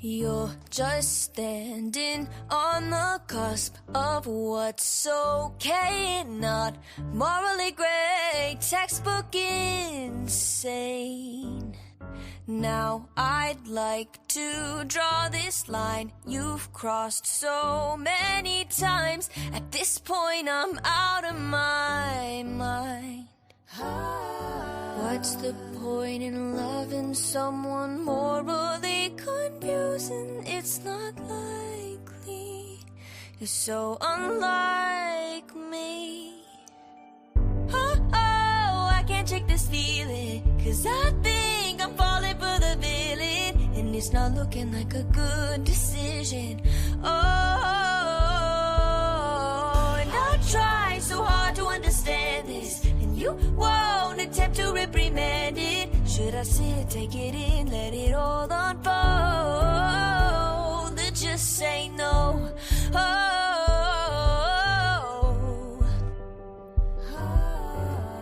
You're just standing on the cusp of what's okay and not morally gray, textbook insane. Now I'd like to draw this line you've crossed so many times. At this point I'm out of my mind. What's the point in loving someone morally confusing? It's not likely. You're so unlike me. Oh, I can't shake this feeling, 'cause I think I'm falling for the villain, and it's not looking like a good decision. Oh, and I try so hard to understand this, and you won't attempt to reprimand it. Should I sit, take it in, let it all unfold, or just say no?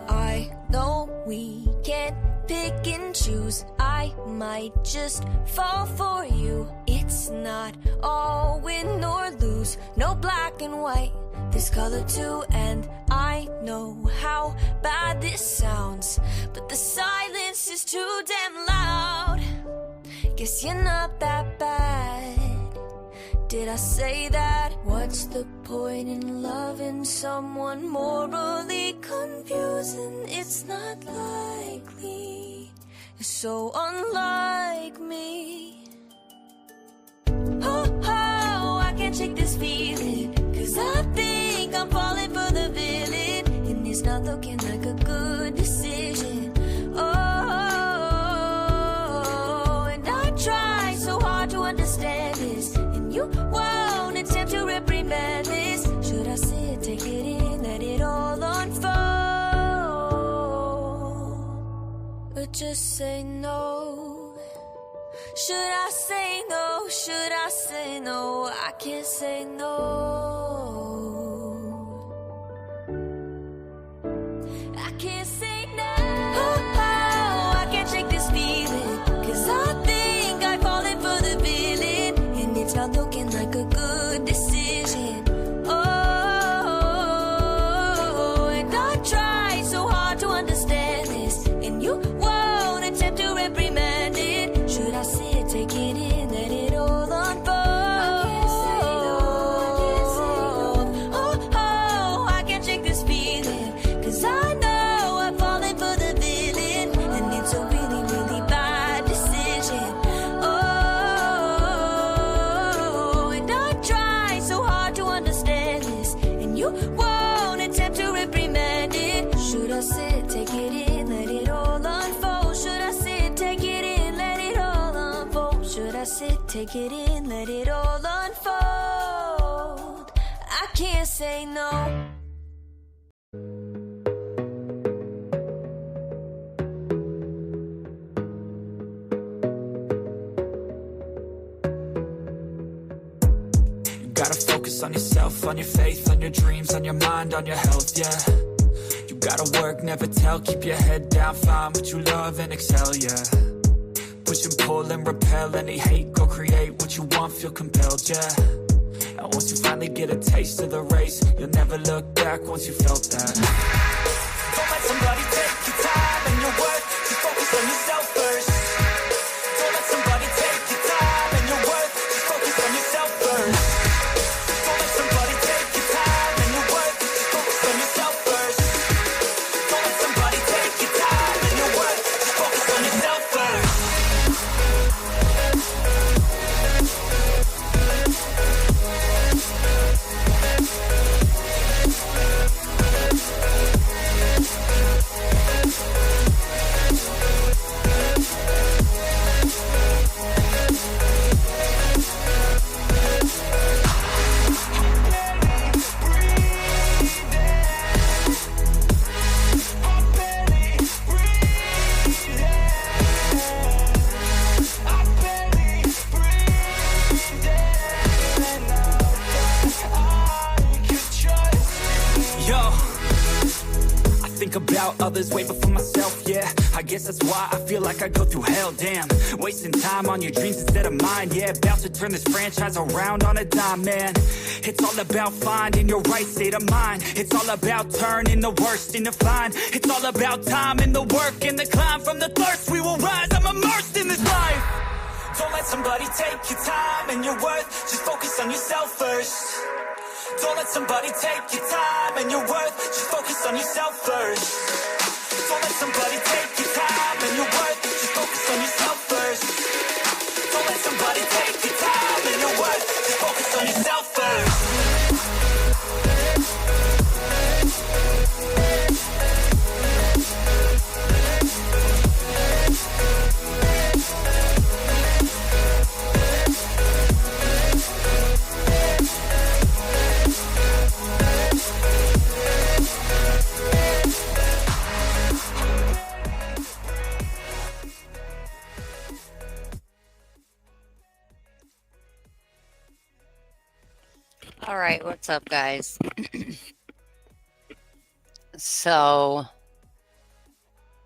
I know we can't pick and choose. I might just fall for you. It's not all win or lose, no black and white, this color too. And I know how bad this sounds, but the silence is too damn loud. Guess you're not that bad. Did I say that? What's the point in loving someone morally confusing? It's not likely. You're so unlike me. Oh, I can't shake this feeling, 'cause I think I'm falling for the villain, and it's not looking like a good decision. Oh, and I try so hard to understand this, and you won't attempt to reprimand this. Should I sit, take it in, let it all unfold, or just say no? Should I say no? Should I say no? I can't say no. I can't say no. Oh, I can't shake this feeling, 'cause I think I'm falling for the villain, and it's not looking like a good decision. Oh, and I try so hard to understand this, and you won't attempt to reprimand it. Should I sit, take it in, let it all unfold? I can't say no, I can't say no. Oh, I can't shake this feeling, 'cause I know I'm falling for the villain, and it's a really, really bad decision. Oh, and I try so hard to understand this, and you won't attempt to reprimand it. Should I sit, take it in, let it all unfold? Should I sit, take it in, let it all unfold? Should I sit, take it in, let it all unfold? I can't say no. You gotta focus on yourself, on your faith, on your dreams, on your mind, on your health, yeah. You gotta work, never tell, keep your head down, find what you love and excel, yeah. Push and pull and repel any hate, go create what you want, feel compelled, yeah. And once you finally get a taste of the race, you'll never look back once you felt that. Don't let somebody take your time and your worth, just focus on yourself first. Don't let somebody take your time and your worth, just focus on yourself first. Don't let somebody take your time and your worth, just focus on yourself first. Don't let somebody take your time and your worth, just focus on yourself first. think about others way before myself, yeah. I guess that's why I feel like I go through hell, damn. Wasting time on your dreams instead of mine, yeah. About to turn this franchise around on a dime, man. It's all about finding your right state of mind. It's all about turning the worst into fine. It's all about time and the work and the climb. From the thirst we will rise, I'm immersed in this life. Don't let somebody take your time and your worth. Just focus on yourself first. Don't let somebody take your time and your worth. Just focus on yourself first. Don't let somebody take your time and your worth. Just focus on yourself first. Don't let somebody take your time and your worth. Just focus on yourself first. All right, what's up, guys? So,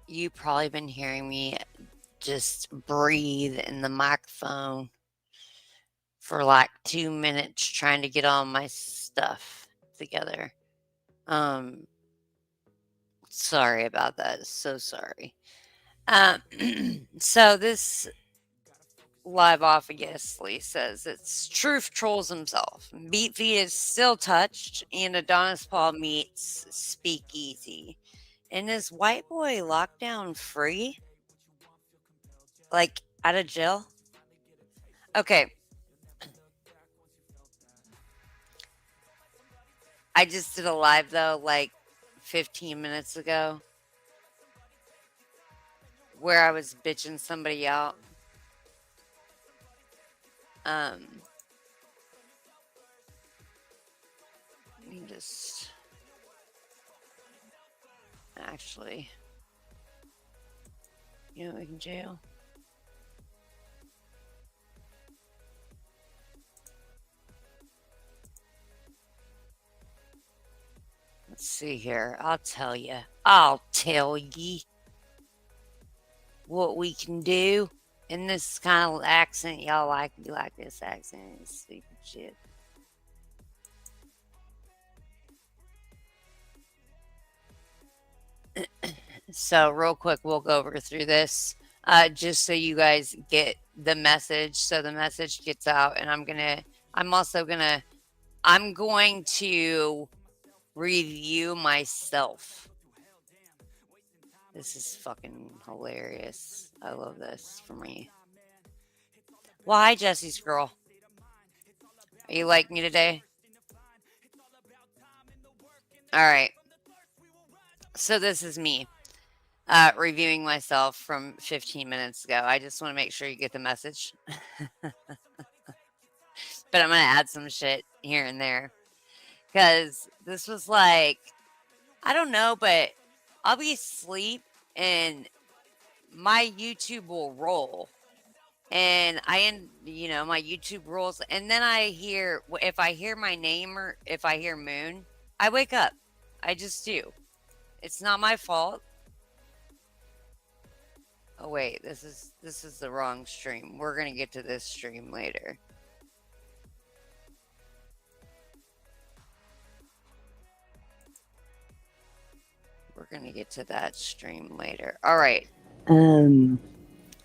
you've probably been hearing me just breathe in the microphone for like 2 minutes trying to get all my stuff together. Sorry about that. So sorry. So this live off obviously says it's Troof Trolls himself. Beat Feet is still touched, and Adonis Paul meets SpeakEazy. And is White Boy lockdown free? Like out of jail? Okay. I just did a live though, like 15 minutes ago, where I was bitching somebody out. Let me just actually, you know, we can jail. Let's see here. I'll tell you what we can do. In this kind of accent, y'all like this accent. It's stupid shit. So real quick, we'll go over through this just so you guys get the message. So the message gets out, and I'm going to review myself. This is fucking hilarious. I love this for me. Well, hi, Jesse's girl. Are you like me today? All right. So this is me reviewing myself from 15 minutes ago. I just want to make sure you get the message. But I'm going to add some shit here and there. Because this was like, I don't know, but I'll be asleep and my YouTube will roll. And my YouTube rolls. And then if I hear my name or if I hear Moon, I wake up. I just do. It's not my fault. Oh, wait, this is the wrong stream. We're going to get to this stream later. We're going to get to that stream later. All right.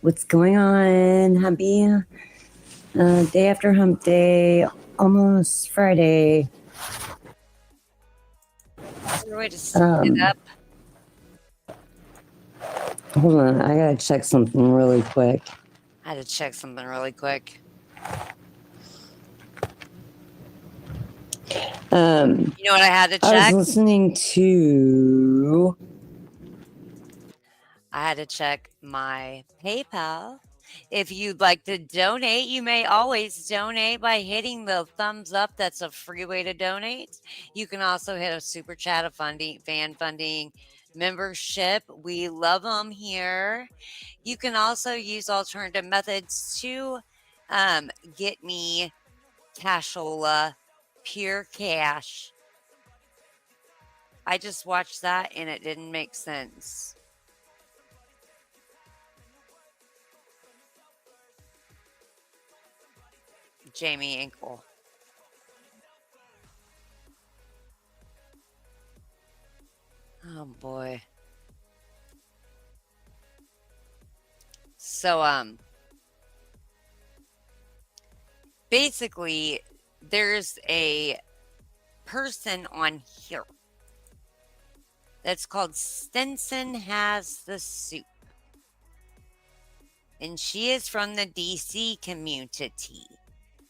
What's going on? Happy day after hump day, almost Friday. Is there a way to speed it up? Hold on, I gotta check something really quick. I had to check something really quick. You know what I had to check? I was listening to... I had to check my PayPal. If you'd like to donate, you may always donate by hitting the thumbs up. That's a free way to donate. You can also hit a super chat, a fan funding, membership. We love them here. You can also use alternative methods to get me cashola, pure cash. I just watched that and it didn't make sense. Jamie Ankle. Oh boy. So basically there's a person on here that's called Stinson Has the Soup. And she is from the DC community.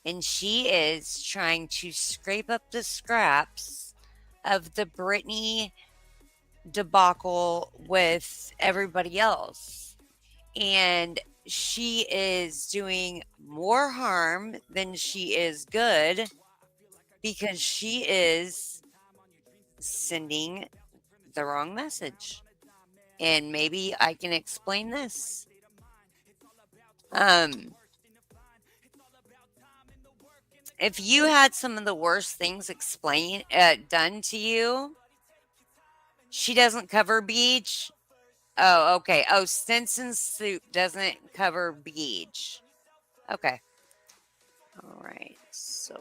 And she is trying to scrape up the scraps of the Britney debacle with everybody else. And she is doing more harm than she is good because she is sending the wrong message. And maybe I can explain this. If you had some of the worst things done to you, she doesn't cover beach. Oh, okay. Oh, Stinson's Soup doesn't cover beach. Okay. All right. So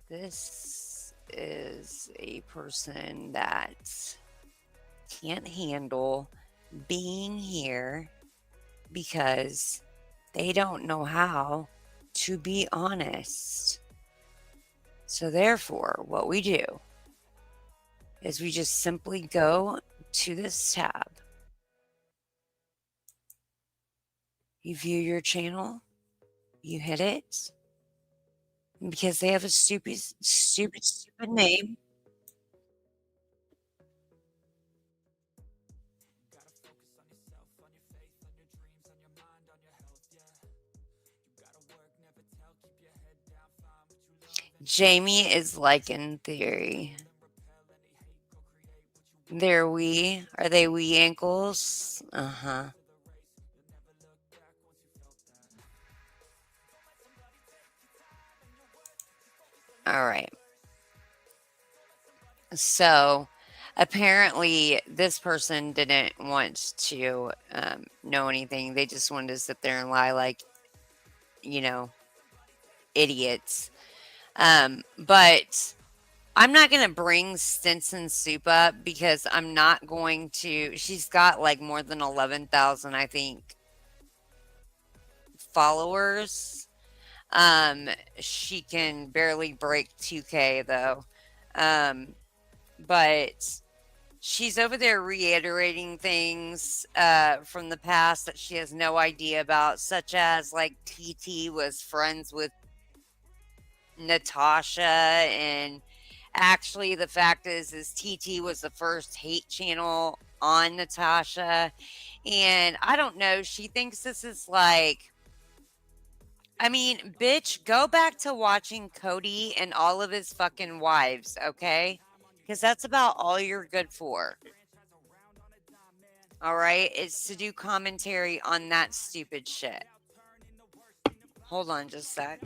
this is a person that can't handle being here because they don't know how to be honest. So, therefore, what we do is we just simply go to this tab. You view your channel, you hit it, and because they have a stupid name, Jamie is like in theory. They're wee. Are they wee ankles? Uh-huh. All right. So apparently this person didn't want to know anything. They just wanted to sit there and lie like, idiots. But I'm not going to bring Stinson's Soup up because I'm not going to. She's got like more than 11,000, I think, followers. She can barely break 2K though. But she's over there reiterating things from the past that she has no idea about, such as like TT was friends with Natasha, and actually the fact is TT was the first hate channel on Natasha. And I don't know, she thinks this is like, I mean, bitch, go back to watching Cody and all of his fucking wives, okay? Because that's about all you're good for. All right? It's to do commentary on that stupid shit. Hold on just a sec.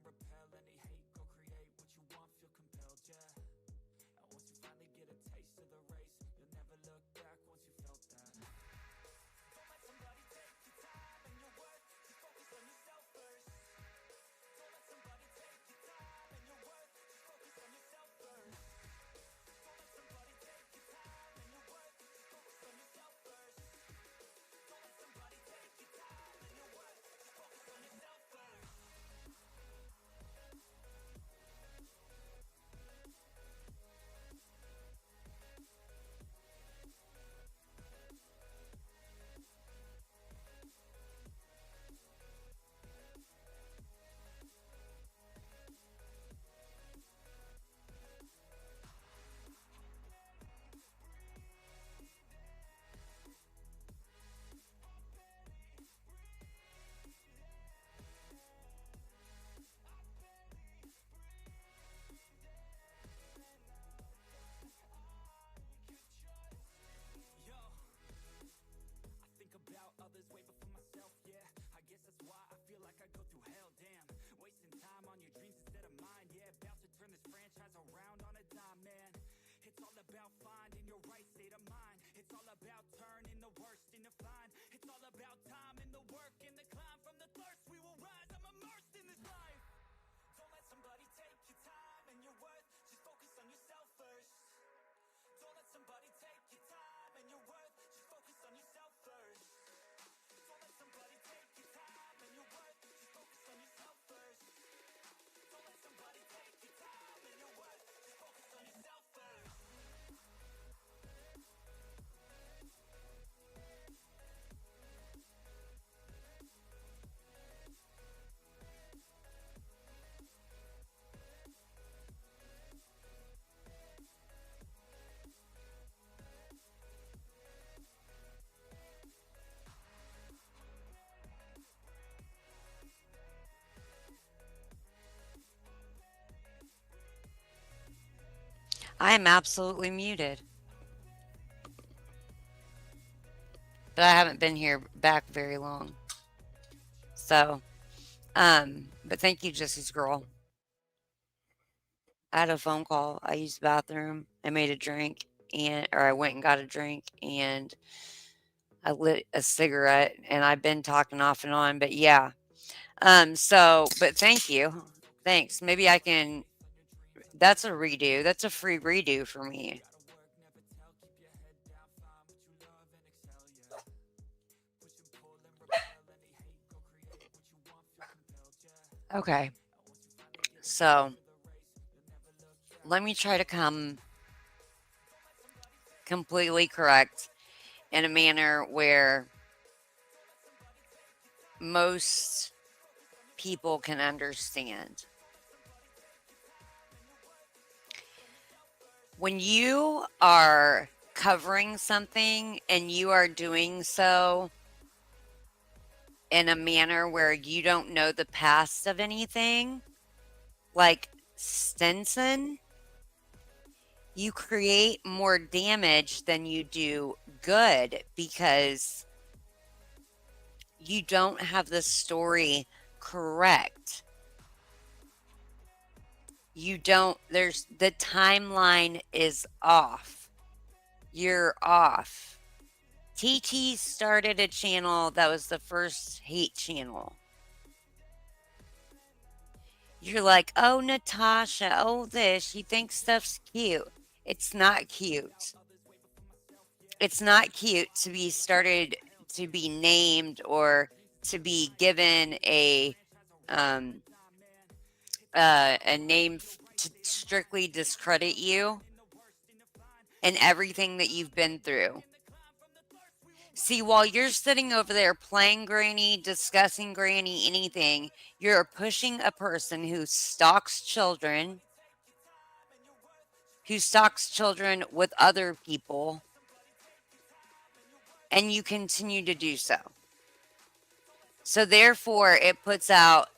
and repel any hate, go create what you want, feel compelled, yeah. And once you finally get a taste of the race, you'll never look back once you felt that. Don't let somebody take your time and your worth, just focus on yourself first. Don't let somebody take your time and your worth, just focus on yourself first. Don't let somebody take your time and your worth, just focus on yourself first. Don't let somebody take your time and your worth, just focus on yourself first. Yo, I think about others way before myself, yeah. I guess that's why I feel like I go through hell, damn. Wasting time on your dreams instead of mine, yeah. About to turn this franchise around on a dime, man. It's all about finding your right state of mind. It's all about turning the worst into fine. It's all about time and the work and the climb. From the thirst we will rise, I'm immersed in this life. Don't let somebody take your time and your worth, just focus on yourself first. Don't let somebody take your time and your worth, just focus on yourself first. Don't let somebody take your time and your worth, just focus on yourself first. Don't let somebody take your time and your worth, just focus on yourself first. I am absolutely muted, but I haven't been here back very long. So, but thank you, Jesse's girl. I had a phone call. I used the bathroom. I made a drink, or I went and got a drink, and I lit a cigarette, and I've been talking off and on. But yeah, but thank you, thanks. Maybe I can. That's a redo. That's a free redo for me. Okay. So let me try to come completely correct in a manner where most people can understand. When you are covering something and you are doing so in a manner where you don't know the past of anything, like Stinson, you create more damage than you do good because you don't have the story correct. You don't, the timeline is off. You're off. TT started a channel that was the first hate channel. You're like, oh, Natasha, oh, this, she thinks stuff's cute. It's not cute. It's not cute to be started, to be named, or to be given a name to strictly discredit you and everything that you've been through. See, while you're sitting over there playing granny, discussing granny, anything, you're pushing a person who stalks children with other people, and you continue to do so. So therefore, it puts out,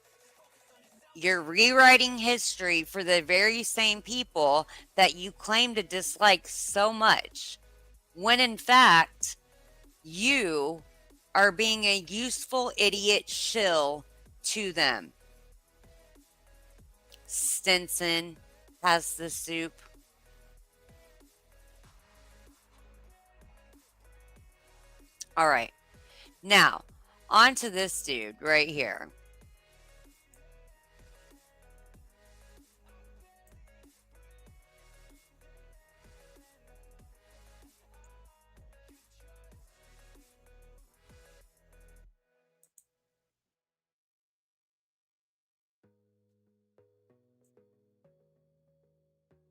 you're rewriting history for the very same people that you claim to dislike so much, when in fact, you are being a useful idiot shill to them. Stinson has the soup. All right. Now, on to this dude right here.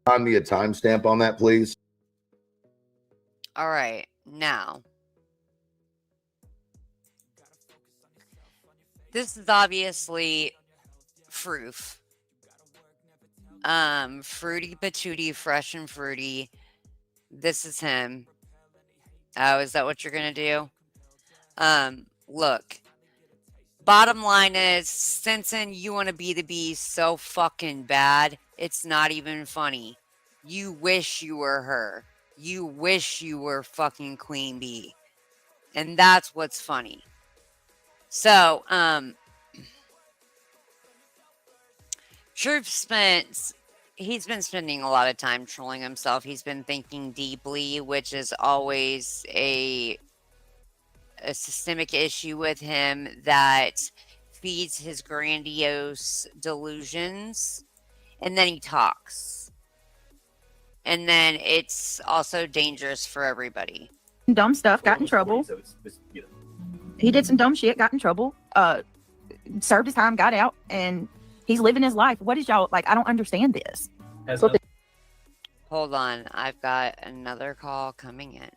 Find me a timestamp on that, please. All right. Now, this is obviously Froof. Fruity patootie, fresh and fruity. This is him. Oh, is that what you're gonna do? Look. Bottom line is, Stinson, you want to be the bee so fucking bad, it's not even funny. You wish you were her. You wish you were fucking Queen Bee. And that's what's funny. So, he's been spending a lot of time trolling himself. He's been thinking deeply, which is always a systemic issue with him that feeds his grandiose delusions, and then he talks. And then it's also dangerous for everybody. Dumb stuff, got in trouble. He did some dumb shit, got in trouble, served his time, got out, and he's living his life. What is y'all, like, I don't understand this. Hold on, I've got another call coming in.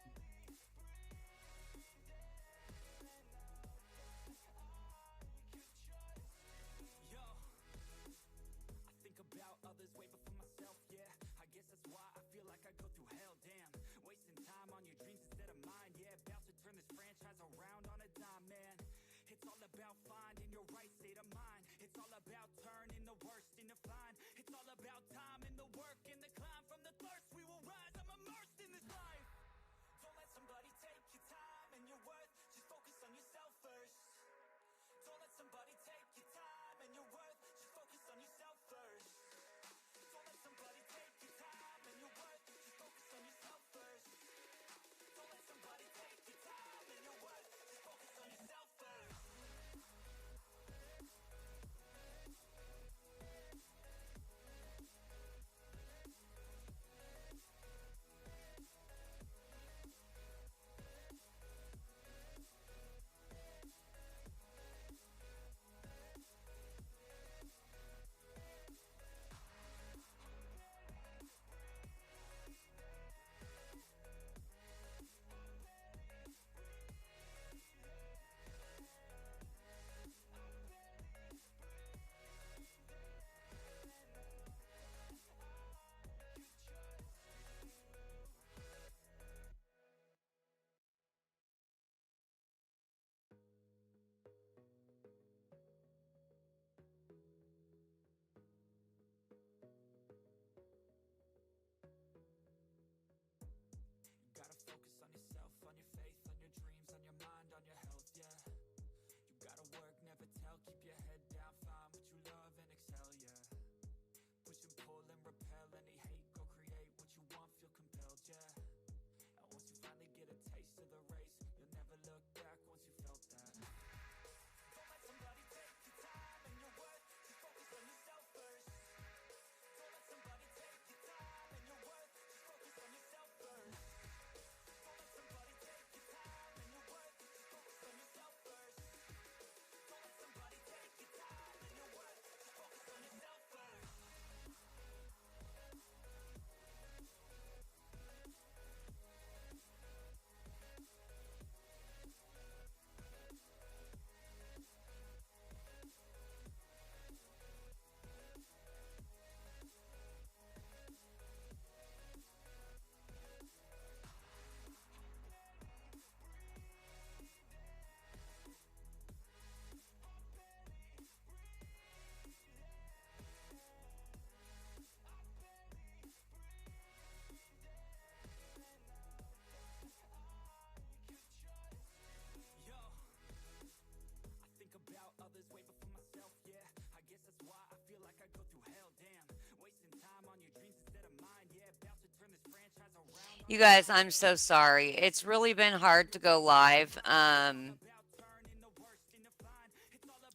You guys, I'm so sorry. It's really been hard to go live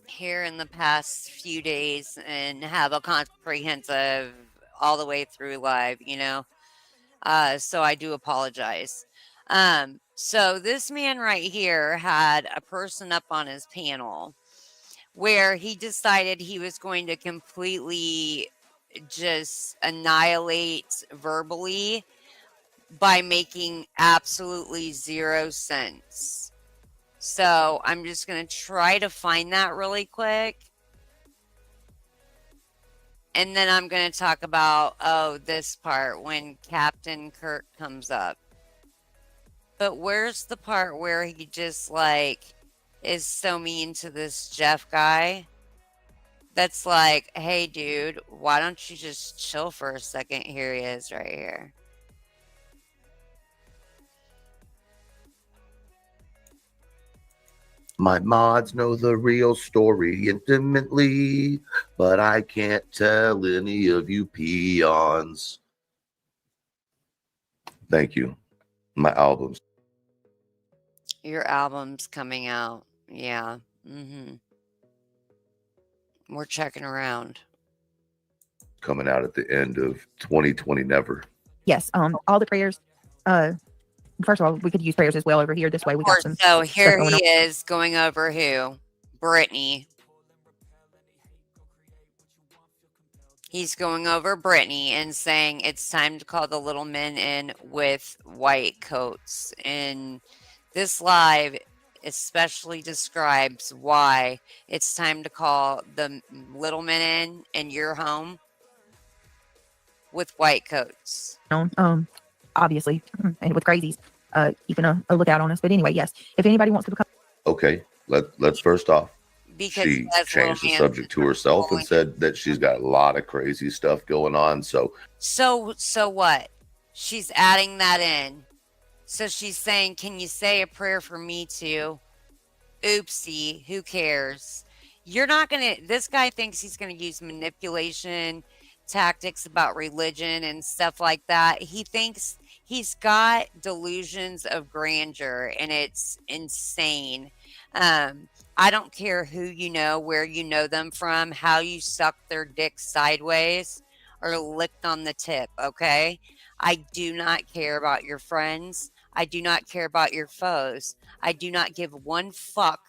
here in the past few days and have a comprehensive all the way through live, you know. So I do apologize. So this man right here had a person up on his panel where he decided he was going to completely just annihilate verbally by making absolutely zero sense. So I'm just going to try to find that really quick. And then I'm going to talk about, this part when Captain Kirk comes up. But where's the part where he just like is so mean to this Jeff guy? That's like, hey, dude, why don't you just chill for a second? Here he is right here. My mods know the real story intimately, but I can't tell any of you peons. Thank you. My albums. Your album's coming out. Yeah. We're checking around. Coming out at the end of 2020 never. Yes. All the prayers. First of all, we could use prayers as well over here. This way we got some. So here going he is going over who? Brittany. He's going over Brittany and saying it's time to call the little men in with white coats. And this live especially describes why it's time to call the little men in your home with white coats. Obviously, and with crazies, keeping a lookout on us. But anyway, yes, if anybody wants to become. Okay, let's first off. Because she changed the subject to herself and said that she's got a lot of crazy stuff going on. So what? She's adding that in. So she's saying, can you say a prayer for me too? Oopsie, who cares? You're not going to, this guy thinks he's going to use manipulation tactics about religion and stuff like that. He thinks he's got delusions of grandeur and it's insane. I don't care who you know, where you know them from, how you sucked their dick sideways or licked on the tip, okay? I do not care about your friends. I do not care about your foes. I do not give one fuck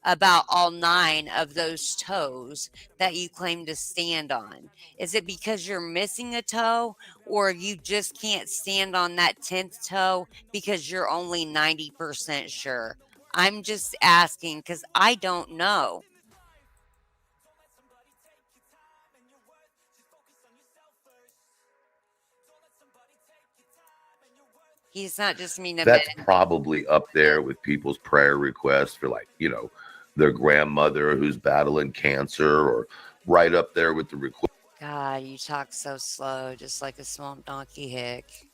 about all 9 of those toes that you claim to stand on. Is it because you're missing a toe or you just can't stand on that 10th toe because you're only 90% sure? I'm just asking because I don't know. He's not just mean. That's probably up there with people's prayer requests for, like, you know, their grandmother who's battling cancer, or right up there with the request. God, you talk so slow, just like a swamp donkey hick.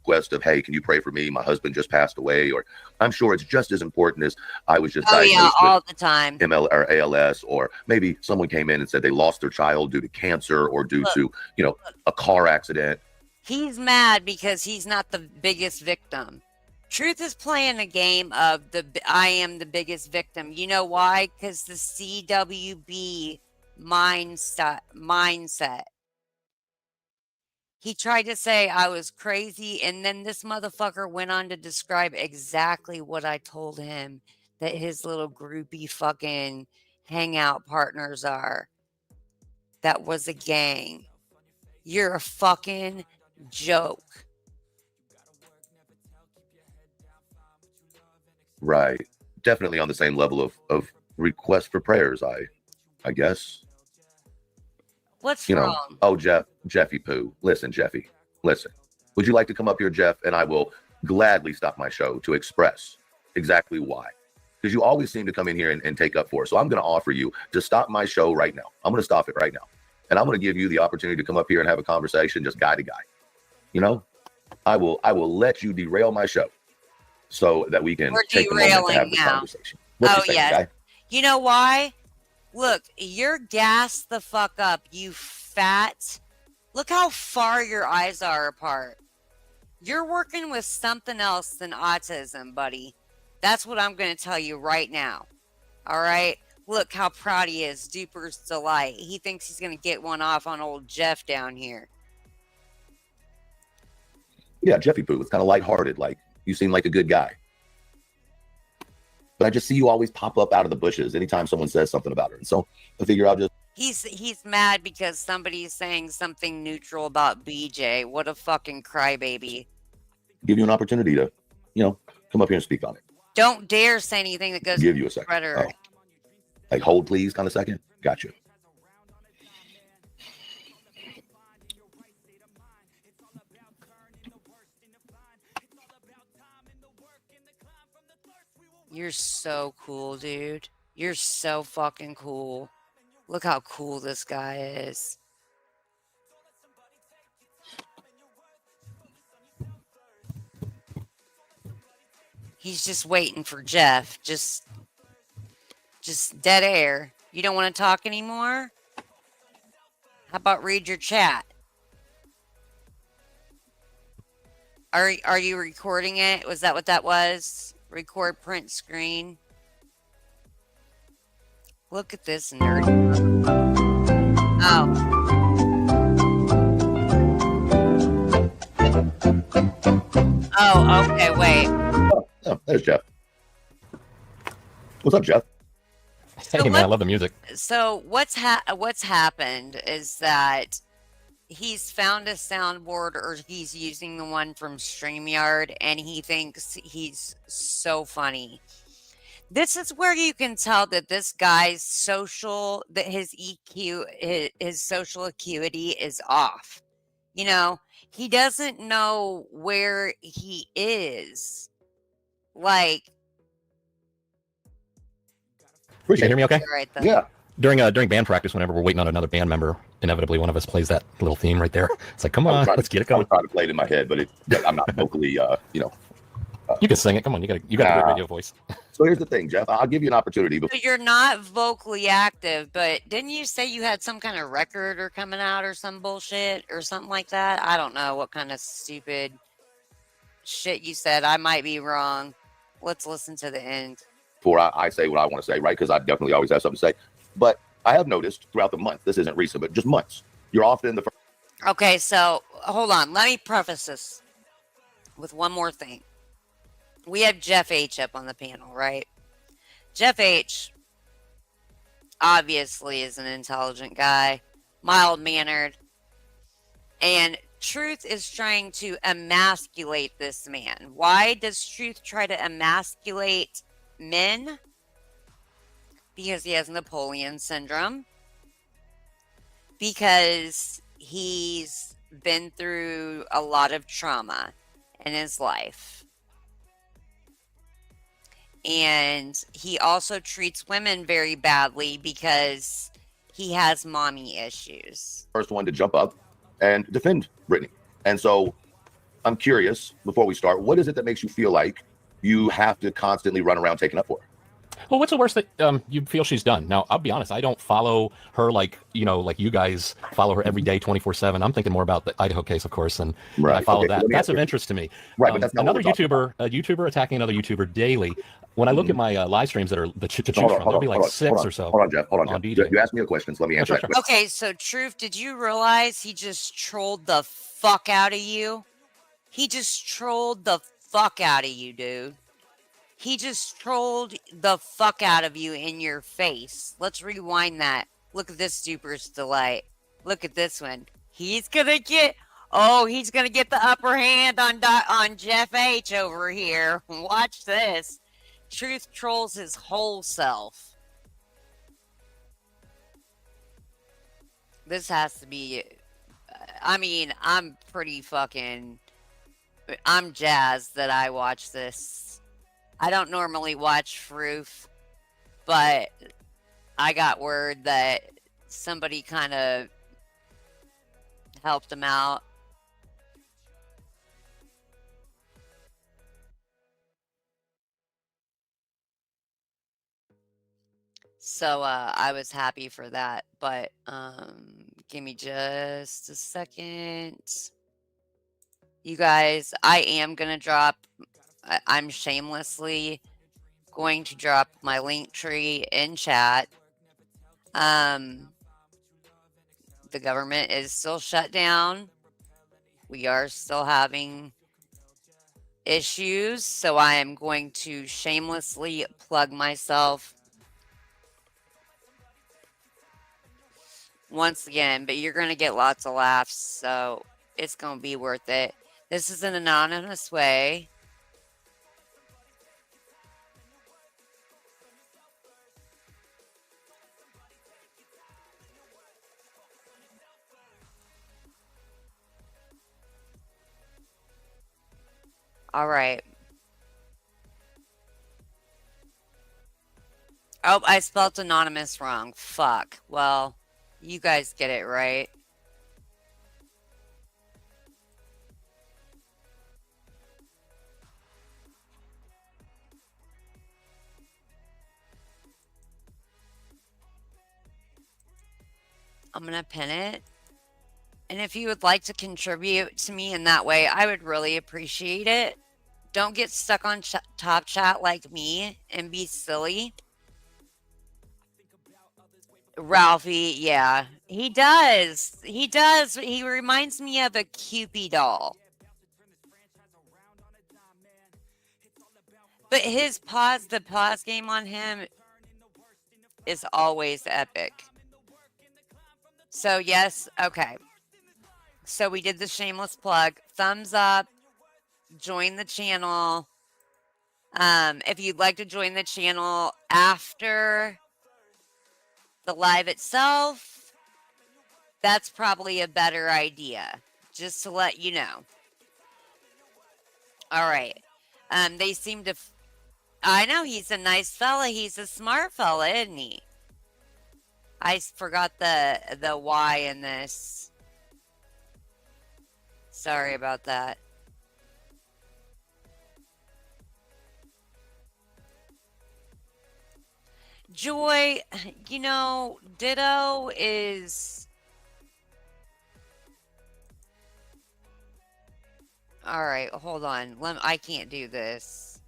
Request of, hey, can you pray for me? My husband just passed away. Or I'm sure it's just as important as I was just diagnosed all with the time ML or ALS, or maybe someone came in and said they lost their child due to cancer or due to, you know, a car accident. He's mad because he's not the biggest victim. Truth is playing a game of I am the biggest victim. You know why? Because the CWB mindset. He tried to say I was crazy, and then this motherfucker went on to describe exactly what I told him that his little groupie fucking hangout partners are. That was a gang. You're a fucking joke. Right. Definitely on the same level of request for prayers, I guess. What's wrong? Oh, Jeffy Poo. Listen, Jeffy, listen. Would you like to come up here, Jeff? And I will gladly stop my show to express exactly why. Because you always seem to come in here and take up for it. So I'm going to offer you to stop my show right now. I'm going to stop it right now. And I'm going to give you the opportunity to come up here and have a conversation just guy to guy. You know, I will let you derail my show. so that we can We're take a moment to have derailing this now. conversation. What you saying, yes. guy? You know why? Look, you're gassed the fuck up, you fat. Look how far your eyes are apart. You're working with something else than autism, buddy. That's what I'm going to tell you right now. All right? Look how proud he is. Duper's delight. He thinks he's going to get one off on old Jeff down here. Yeah, Jeffy Poo. It's kind of lighthearted. Like, you seem like a good guy. But I just see you always pop up out of the bushes anytime someone says something about her. And so I figure I'll just... He's mad because somebody's saying something neutral about BJ. What a fucking crybaby. give you an opportunity to, come up here and speak on it. Don't dare say anything that goes Give you a second. rhetoric. Oh. Like, hold please, kind of second. Got you. You're so cool, dude. You're so fucking cool. Look how cool this guy is. He's just waiting for Jeff. Just dead air. You don't want to talk anymore? How about read your chat? Are you recording it? Was that what that was? Record print screen. Look at this nerd. Oh. Oh, okay, wait. Oh, there's Jeff. What's up, Jeff? Hey, man, I love the music. So what's happened is that he's found a soundboard, or he's using the one from StreamYard, and he thinks he's so funny. This is where you can tell that this guy's his EQ, his social acuity is off. You know, he doesn't know where he is. Like, Can you hear me okay? right there. Yeah. During band practice, whenever we're waiting on another band member, inevitably one of us plays that little theme right there. It's like, come on, let's get it I going. was trying to play it in my head, but I'm not vocally, You can sing it. Come on, you got a good radio voice. So here's the thing, Jeff. I'll give you an opportunity. So you're not vocally active, but didn't you say you had some kind of record or coming out or some bullshit or something like that? I don't know what kind of stupid shit you said. I might be wrong. Let's listen to the end. Before I say what I want to say, right? Because I definitely always have something to say. But I have noticed throughout the month, this isn't recent, but just months, you're often the first. Okay, so hold on. Let me preface this with one more thing. We have Jeff H up on the panel, right? Jeff H obviously is an intelligent guy, mild-mannered, and Truth is trying to emasculate this man. Why does Truth try to emasculate men? Because he has Napoleon syndrome. Because he's been through a lot of trauma in his life. And he also treats women very badly because he has mommy issues. First one to jump up and defend Brittany. And so I'm curious, before we start, what is it that makes you feel like you have to constantly run around taking up for her? Well, what's the worst that you feel she's done? Now, I'll be honest, I don't follow her like you guys follow her every day, 24/7. I'm thinking more about the Idaho case, of course, and Right. I follow Okay, that. let me That's ask of you. interest to me. Right, but that's not what another we're talking YouTuber attacking another YouTuber daily. When I look at my live streams that are to choose from, there'll be like six or so. Hold on, Jeff. Hold on, on Jeff. BJ. You asked me a question, so let me answer sure, that sure. question. Okay, so Truth, did you realize he just trolled the fuck out of you? He just trolled the fuck out of you, dude. He just trolled the fuck out of you in your face. Let's rewind that. Look at this Duper's delight. Look at this one. He's gonna get the upper hand on Jeff H over here. Watch this. Truth trolls his whole self. This has to be, I'm jazzed that I watch this. I don't normally watch Froof, but I got word that somebody kind of helped him out. So I was happy for that. But give me just a second. You guys, I am going to drop, I'm shamelessly going to drop my link tree in chat. The government is still shut down. We are still having issues, so I am going to shamelessly plug myself once again, but you're going to get lots of laughs, so it's going to be worth it. This is an anonymous way. All right. Oh, I spelled anonymous wrong. Fuck. Well, you guys get it right. I'm going to pin it. And if you would like to contribute to me in that way, I would really appreciate it. Don't get stuck on top chat like me and be silly. Ralphie, yeah, he does. He does. He reminds me of a Cupid doll. But his pause, the pause game on him is always epic. So yes, okay. So we did the shameless plug. Thumbs up. Join the channel. If you'd like to join the channel after the live itself, that's probably a better idea, just to let you know. All right. They seem to, I know he's a nice fella. He's a smart fella, isn't he? I forgot the Y in this. Sorry about that. Joy, you know, Ditto is... All right, hold on. I can't do this.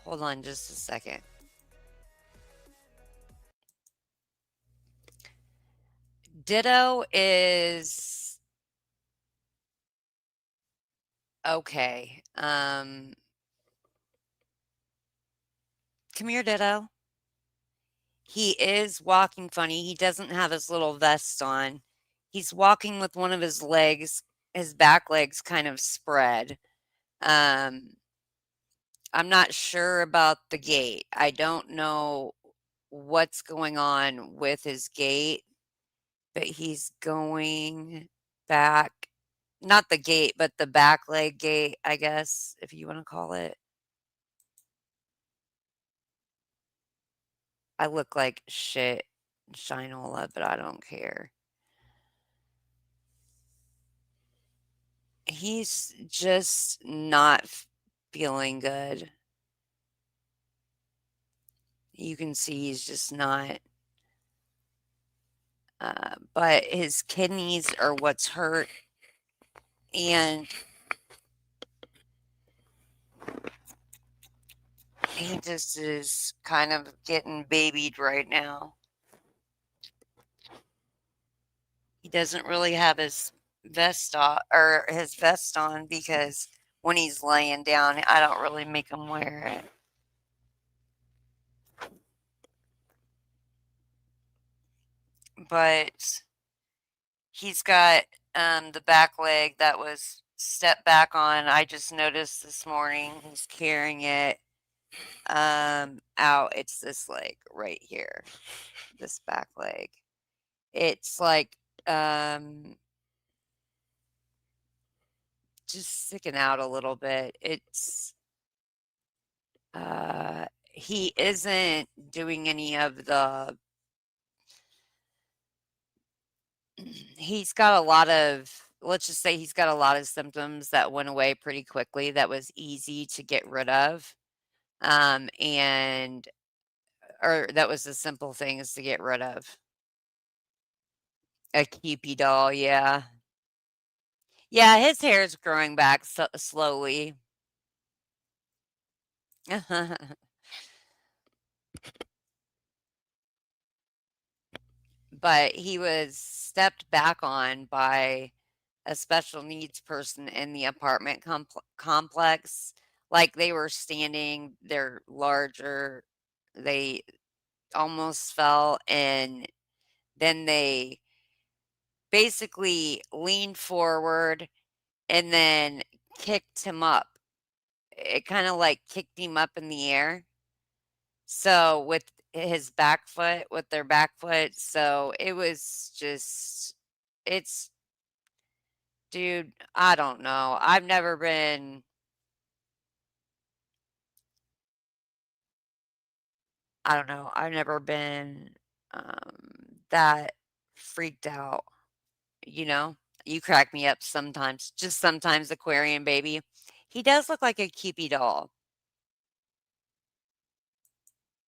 Hold on just a second. Ditto is... Okay. Come here, Ditto. He is walking funny. He doesn't have his little vest on. He's walking with one of his legs, his back legs kind of spread. I'm not sure about the gait. I don't know what's going on with his gait, but he's going back. Not the gait, but the back leg gait, I guess, if you want to call it. I look like shit, Shinola, but I don't care. He's just not feeling good. You can see he's just not. But his kidneys are what's hurt. And he just is kind of getting babied right now. He doesn't really have his vest on, or his vest on, because when he's laying down, I don't really make him wear it. But he's got the back leg that was stepped back on. I just noticed this morning he's carrying it out. It's this leg right here, this back leg. It's like just sticking out a little bit. It's he isn't doing any of the... He's got a lot of, let's just say he's got a lot of symptoms that went away pretty quickly that was easy to get rid of. And or that was the simple things to get rid of. A Cupid doll, yeah. Yeah, his hair is growing back slowly. But he was stepped back on by a special needs person in the apartment complex. Like they were standing, they're larger, they almost fell, and then they basically leaned forward and then kicked him up. It kind of like kicked him up in the air. So with their back foot. So it was just, it's, dude, I don't know. I've never been, I don't know. I've never been that freaked out, you know? You crack me up sometimes, just sometimes, Aquarian baby. He does look like a Cupid doll.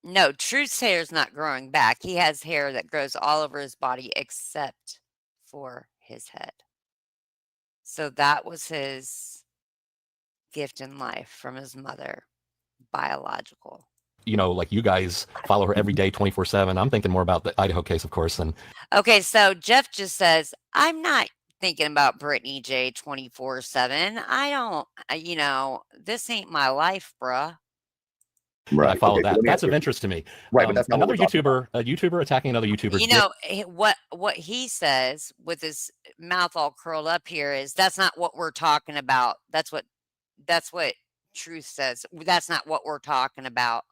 No, Truth's hair is not growing back. He has hair that grows all over his body except for his head. So that was his gift in life from his mother, biological. You know, like you guys follow her every day, 24/7. I'm thinking more about the Idaho case, of course. And Okay, so Jeff just says, I'm not thinking about Brittany J 24/7. I don't, this ain't my life, bruh. I Right. follow Okay, so that. let me That's ask of you. interest to me. Right, but that's not what Another we're talking about. YouTuber, a YouTuber attacking another YouTuber. You know, what he says with his mouth all curled up here is that's not what we're talking about. That's what Truth says. That's not what we're talking about.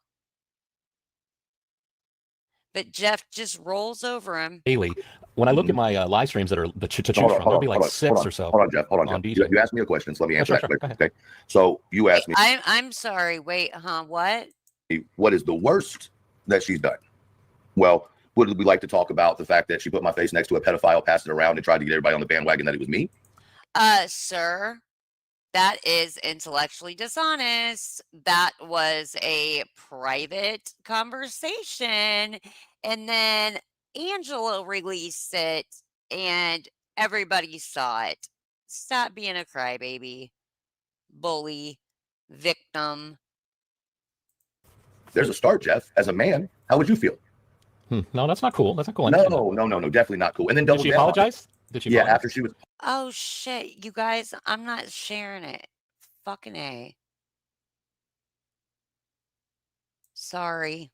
But Jeff just rolls over him. Daily. When I look at my live streams that are to choose Hold on, from, there'll be hold like on, 6 or so. Hold on, Jeff. Hold on, on Jeff. DJ. You asked me a question, so let me answer sure, that sure. question. Okay. So you asked me, I'm sorry. Wait, what? what is the worst that she's done? Well, would we like to talk about the fact that she put my face next to a pedophile, passed it around, and tried to get everybody on the bandwagon that it was me? Sir, that is intellectually dishonest. That was a private conversation. And then Angela released it and everybody saw it. Stop being a crybaby, bully, victim. There's a start, Jeff. As a man, how would you feel? No, that's not cool. That's not cool. No, definitely not cool. And then did she apologize? Did she? Yeah, apologize? after she was. Oh shit, you guys, I'm not sharing it. Fucking A. Sorry.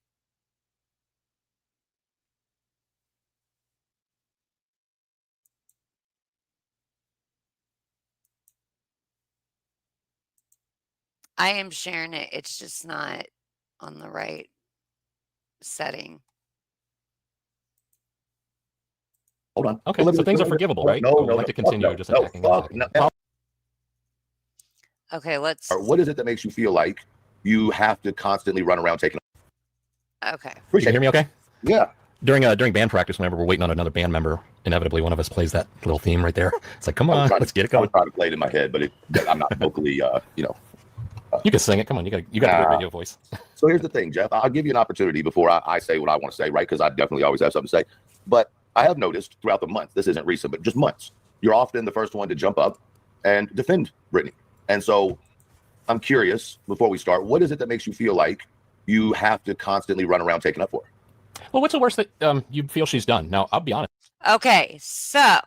I am sharing it. It's just not on the right setting. Hold on. Okay, so things are forgivable, right? No, We'd like to continue just attacking. Okay, let's. Or what is it that makes you feel like you have to constantly run around taking? Okay. Can you hear me? Okay. Yeah. During band practice, whenever we're waiting on another band member, inevitably one of us plays that little theme right there. It's like, come on, let's get it going. I'm trying to play it in my head, but I'm not vocally, You can sing it. Come on, you got the great radio voice. So here's the thing, Jeff. I'll give you an opportunity before I say what I want to say, right? Because I definitely always have something to say. But I have noticed throughout the month, this isn't recent, but just months, you're often the first one to jump up and defend Brittany. And so I'm curious, before we start, what is it that makes you feel like you have to constantly run around taking up for her? Well, what's the worst that you feel she's done? Now, I'll be honest. Okay, so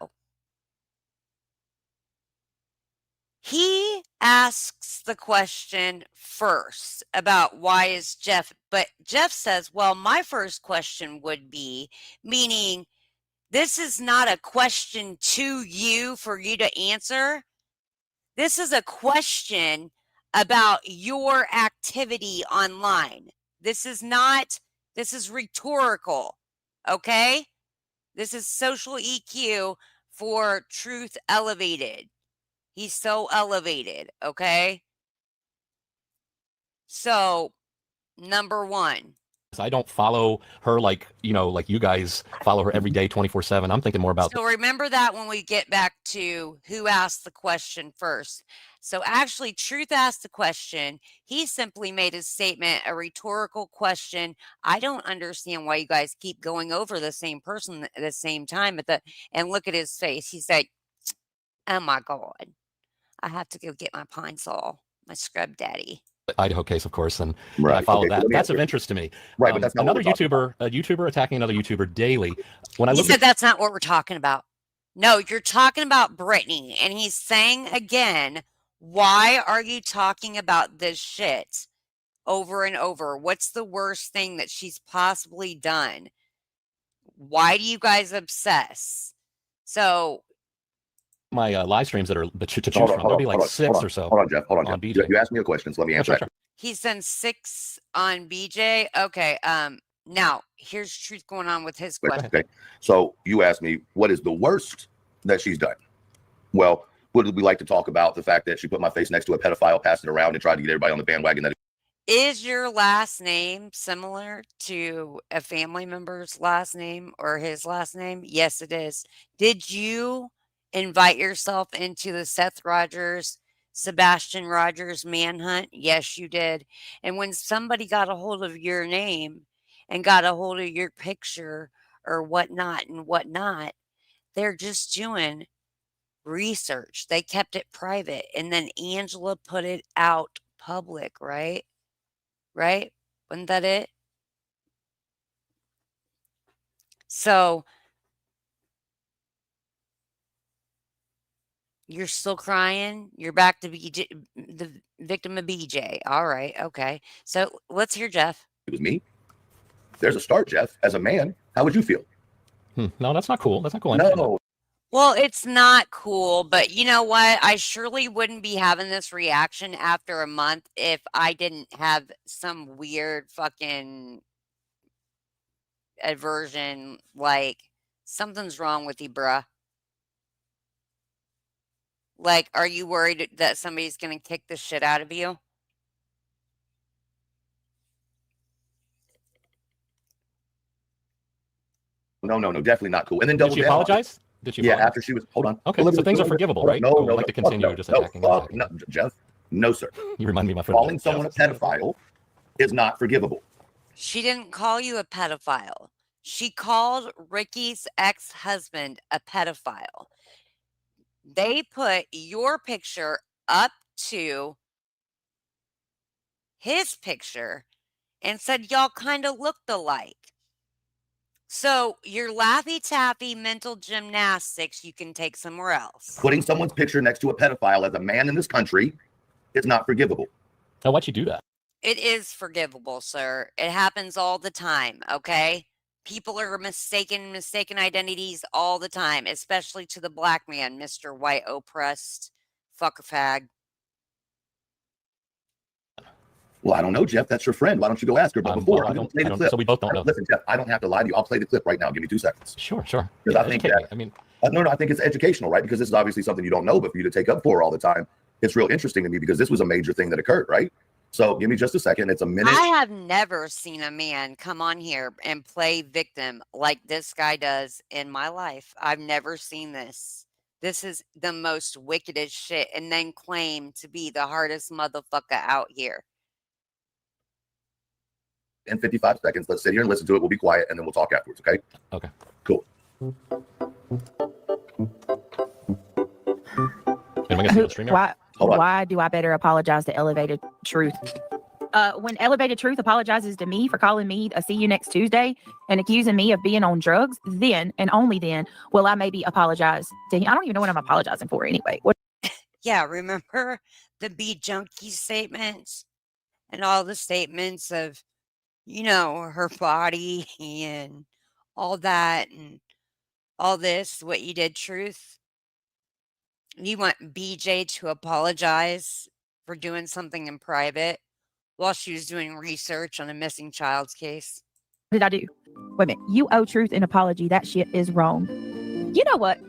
he asks the question first about why is Jeff, but Jeff says, well, my first question would be, meaning this is not a question to you for you to answer. This is a question about your activity online. This is rhetorical, okay? This is social EQ for Truth Elevated. He's so elevated, okay? So, number one, I don't follow her like, like you guys follow her every day, 24/7. I'm thinking more about. So remember that when we get back to who asked the question first. So actually, Truth asked the question. He simply made his statement a rhetorical question. I don't understand why you guys keep going over the same person at the same time. And look at his face. He's like, "Oh my God, I have to go get my pine saw, my scrub daddy." Idaho case, of course, and Right. I follow Okay, so that. That's of interest to me. Right, but that's not another what we're talking YouTuber, a YouTuber attacking another YouTuber daily. When I He look said at that's not what we're talking about. No, you're talking about Brittany, and he's saying again, why are you talking about this shit over and over? What's the worst thing that she's possibly done? Why do you guys obsess? So my live streams that are to choose Hold on, from, hold there'll on, be like hold on, 6 hold on, or so. Hold on, Jeff. Hold on, on Jeff. BJ. You asked me a question, so let me answer that. he's done 6 on BJ. Okay. Now here's Truth going on with his question. Okay. So you asked me, what is the worst that she's done? Well, would we like to talk about the fact that she put my face next to a pedophile, passed it around, and tried to get everybody on the bandwagon that Is your last name similar to a family member's last name or his last name? Yes, it is. Did you invite yourself into the Seth Rogers, Sebastian Rogers manhunt? Yes, you did. And when somebody got a hold of your name and got a hold of your picture or whatnot and whatnot, they're just doing research. They kept it private. And then Angela put it out public, right? Right? Wasn't that it? So you're still crying? You're back to BJ, the victim of BJ. All right. Okay. So let's hear Jeff. it was me. There's a start, Jeff. As a man, how would you feel? No, that's not cool. That's not cool. No. Well, it's not cool, but you know what? I surely wouldn't be having this reaction after a month if I didn't have some weird fucking aversion, like something's wrong with you, bruh. Like, are you worried that somebody's gonna kick the shit out of you? No, definitely not cool. And then Did double she down on it. apologize? Did she? Yeah, apologize? after she was, hold on. Okay, so things are forgivable, right? No, I would like to continue just attacking. No, Jeff. No, sir. You remind me of my friend. Calling someone a pedophile is not forgivable. She didn't call you a pedophile. She called Ricky's ex-husband a pedophile. They put your picture up to his picture and said y'all kind of looked alike. So your Laffy Taffy mental gymnastics you can take somewhere else. Putting someone's picture next to a pedophile as a man in this country is not forgivable. Now, why'd you do that? It is forgivable, sir. It happens all the time, okay? People are mistaken identities all the time, especially to the black man, Mr. White oppressed fucker fag. Well, I don't know, Jeff. That's your friend. Why don't you go ask her? But before, I I'm going to play don't, the clip. so we both don't know. Listen, Jeff, I don't have to lie to you. I'll play the clip right now. Give me 2 seconds. Sure. Because Yeah, I think educate that, me. I mean, no, I think it's educational, right? Because this is obviously something you don't know, but for you to take up for all the time, it's real interesting to me because this was a major thing that occurred, right? So give me just a second. It's a minute. I have never seen a man come on here and play victim like this guy does in my life. I've never seen this. This is the most wickedest shit, and then claim to be the hardest motherfucker out here. In 55 seconds, let's sit here and listen to it. We'll be quiet and then we'll talk afterwards, okay? Okay. Cool. Am I gonna see the stream here? Why do I better apologize to Elevated Truth? When Elevated Truth apologizes to me for calling me a see you next Tuesday and accusing me of being on drugs, then and only then will I maybe apologize to him. I don't even know what I'm apologizing for anyway. Yeah, remember the Be Junkie statements and all the statements of, you know, her body and all that and all this, what you did, Truth? You want BJ to apologize for doing something in private while she was doing research on a missing child's case? What did I do? Wait a minute. You owe Truth an apology. That shit is wrong. You know what?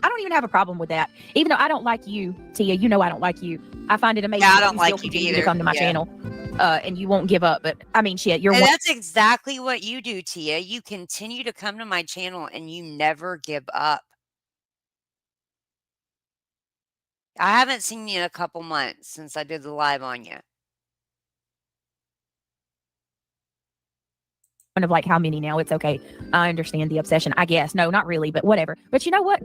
I don't even have a problem with that. Even though I don't like you, Tia, you know I don't like you. I find it amazing. Yeah, I don't that you like still you continue either. to come to my Yeah. channel. and you won't give up. But I mean, shit, you're And one. that's exactly what you do, Tia. You continue to come to my channel and you never give up. I haven't seen you in a couple months since I did the live on you. Of like how many now. It's okay. I understand the obsession, I guess. No, not really, but whatever. But you know what?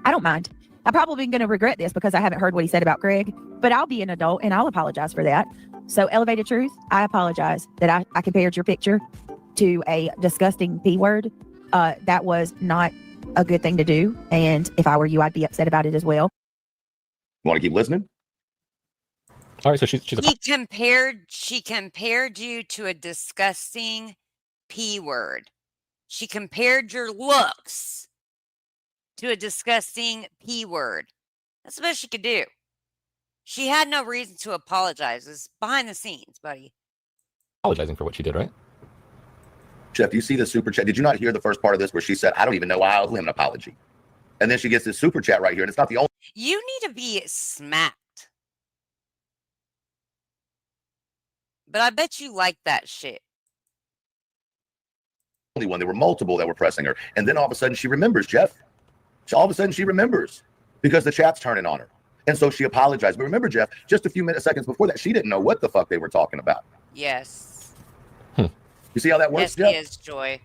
I don't mind. I'm probably going to regret this because I haven't heard what he said about Greg, but I'll be an adult and I'll apologize for that. So Elevated Truth, I apologize that I compared your picture to a disgusting P word. That was not a good thing to do. And if I were you, I'd be upset about it as well. You want to keep listening? All right, so she's She compared you to a disgusting P word. She compared your looks to a disgusting P word. That's the best she could do. She had no reason to apologize. It's behind the scenes, buddy. apologizing for what she did, right? Jeff, do you see the super chat? Did you not hear the first part of this where she said, I don't even know why I owe him an apology? And then she gets this super chat right here, and it's not the only. You need to be smacked. But I bet you like that shit. Only one. There were multiple that were pressing her. And then all of a sudden she remembers, Jeff. All of a sudden she remembers because the chat's turning on her. And so she apologized. But remember, Jeff, just a few seconds before that, she didn't know what the fuck they were talking about. Yes. You see how that works, Yes, Jeff? he is, Joy.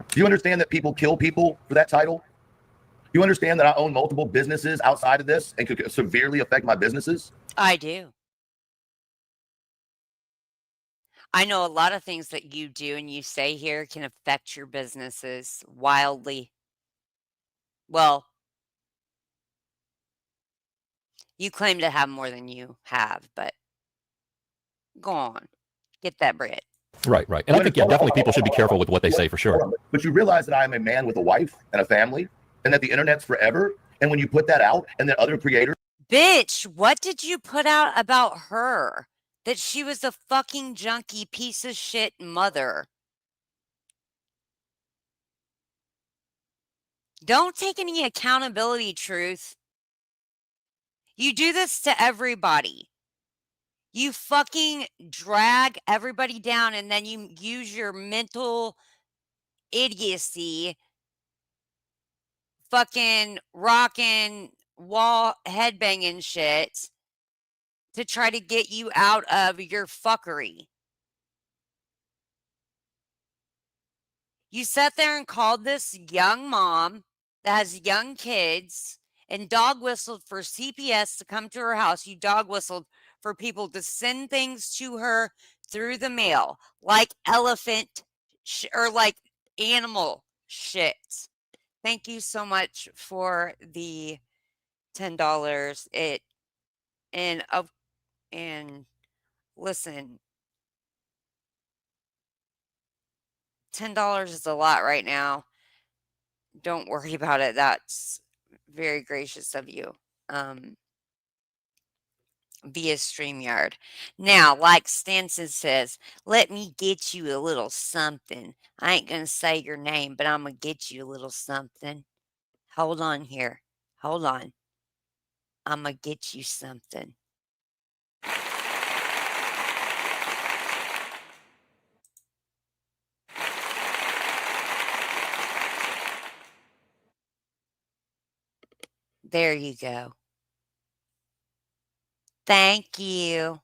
Do you understand that people kill people for that title? Do you understand that I own multiple businesses outside of this and could severely affect my businesses? I do. I know a lot of things that you do and you say here can affect your businesses wildly. Well, you claim to have more than you have, but go on. Get that bread. Right. And I think, yeah, definitely people should be careful with what they say for sure. But you realize that I am a man with a wife and a family and that the internet's forever. And when you put that out and that other creators. Bitch, what did you put out about her? That she was a fucking junkie piece of shit mother. Don't take any accountability, Truth. You do this to everybody. You fucking drag everybody down and then you use your mental idiocy, fucking rocking, wall headbanging shit to try to get you out of your fuckery. You sat there and called this young mom that has young kids and dog whistled for CPS to come to her house. You dog whistled for people to send things to her through the mail, like elephant or like animal shit. Thank you so much for the $10. And listen, $10 is a lot right now. Don't worry about it. That's very gracious of you. Via StreamYard. Now, like Stanson says, let me get you a little something. I ain't going to say your name, but I'm going to get you a little something. Hold on here. Hold on. I'm going to get you something. There you go. Thank you.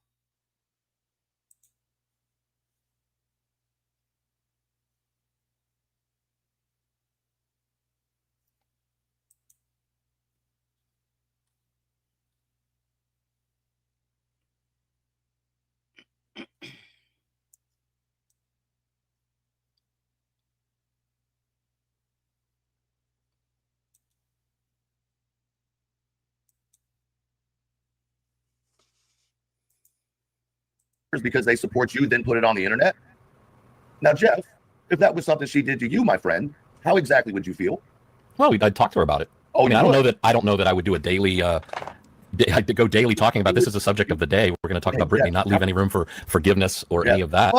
Because they support you, then put it on the internet. Now, Jeff, if that was something she did to you, my friend, how exactly would you feel? Well, I'd talk to her about it. Oh, I mean, I don't know that I would do a daily. I'd go daily talking about this is the subject of the day. We're going to talk about Brittany, not leave any room for forgiveness or any of that.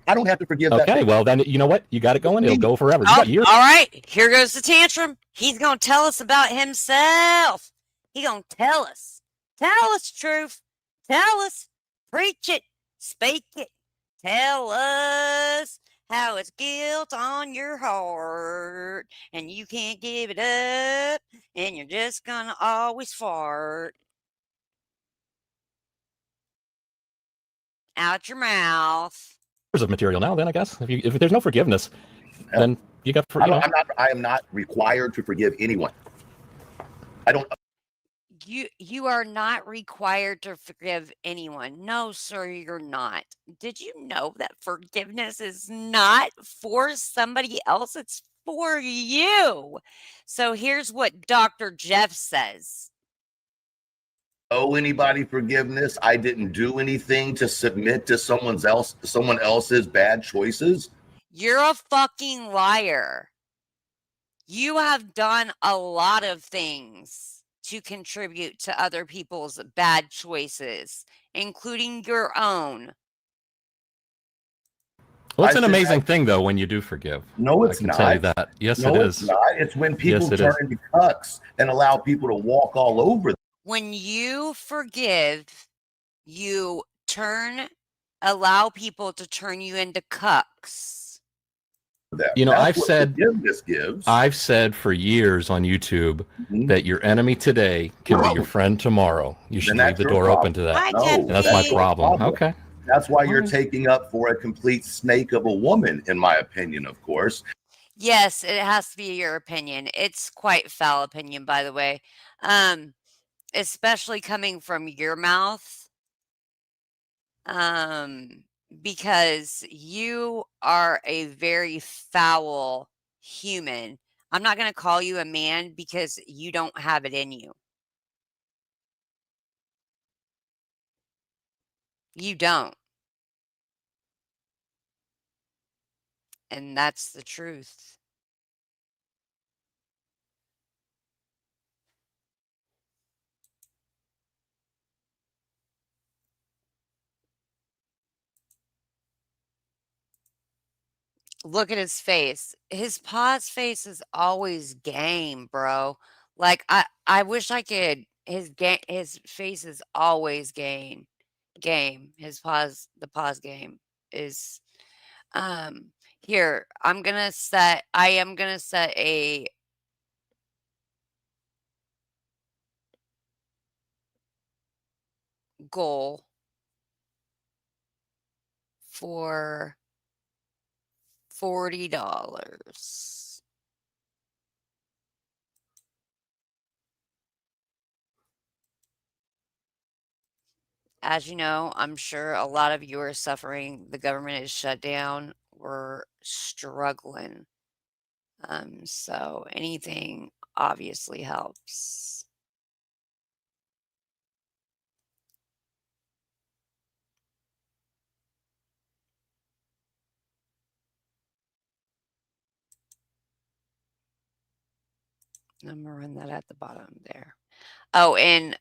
I don't have to forgive that. Okay, well then you know what? You got it going. It'll go forever. You got years. All right, here goes the tantrum. He's going to tell us about himself. He's going to tell us. Tell us, Truth. Tell us. Preach it, speak it, tell us how it's guilt on your heart, and you can't give it up, and you're just gonna always fart. Out your mouth. Of material now, then I guess if there's no forgiveness, Yeah. then you got for I am not required to forgive anyone. I don't. You are not required to forgive anyone. No, sir, you're not. Did you know that forgiveness is not for somebody else? It's for you. So here's what Dr. Jeff says. Owe anybody forgiveness. I didn't do anything to submit to someone else's bad choices. You're a fucking liar. You have done a lot of things to contribute to other people's bad choices, including your own. Well, it's an amazing thing, though, when you do forgive. No, it's I can not. tell you that. Yes, no, it it's is. not. It's when people Yes, it turn is. into cucks and allow people to walk all over them. When you forgive, you allow people to turn you into cucks. You know, That's I've what said forgiveness gives. I've said for years on YouTube that your enemy today can be your friend tomorrow. You should leave the door open to that. And that's my problem. Okay. That's why you're taking up for a complete snake of a woman, in my opinion, of course. Yes, it has to be your opinion. It's quite foul opinion, by the way. Especially coming from your mouth. Because you are a very foul human. I'm not going to call you a man because you don't have it in you. You don't. And that's the truth. Look at his face. His pa's face is always game, bro. Like I wish I could. His face is always game. The pause game is here. I am gonna set a goal for $40. As you know, I'm sure a lot of you are suffering. The government is shut down. We're struggling. So anything obviously helps. I'm gonna run that at the bottom there. Oh, and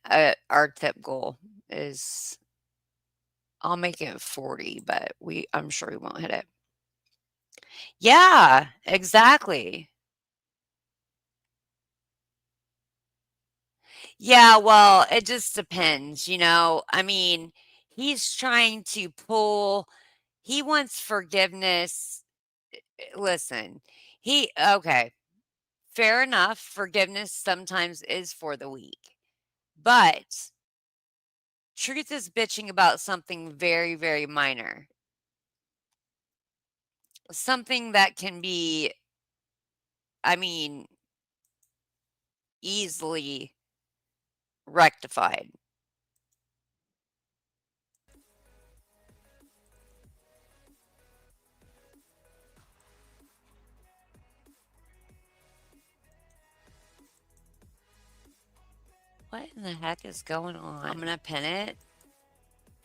our tip goal is I'll make it 40, but I'm sure we won't hit it. Yeah, exactly. Yeah, well, it just depends, you know. I mean, he's trying to he wants forgiveness. Listen, okay, fair enough. Forgiveness sometimes is for the weak. But Truth is bitching about something very, very minor. Something that can be, I mean, easily rectified. What in the heck is going on? I'm going to pin it.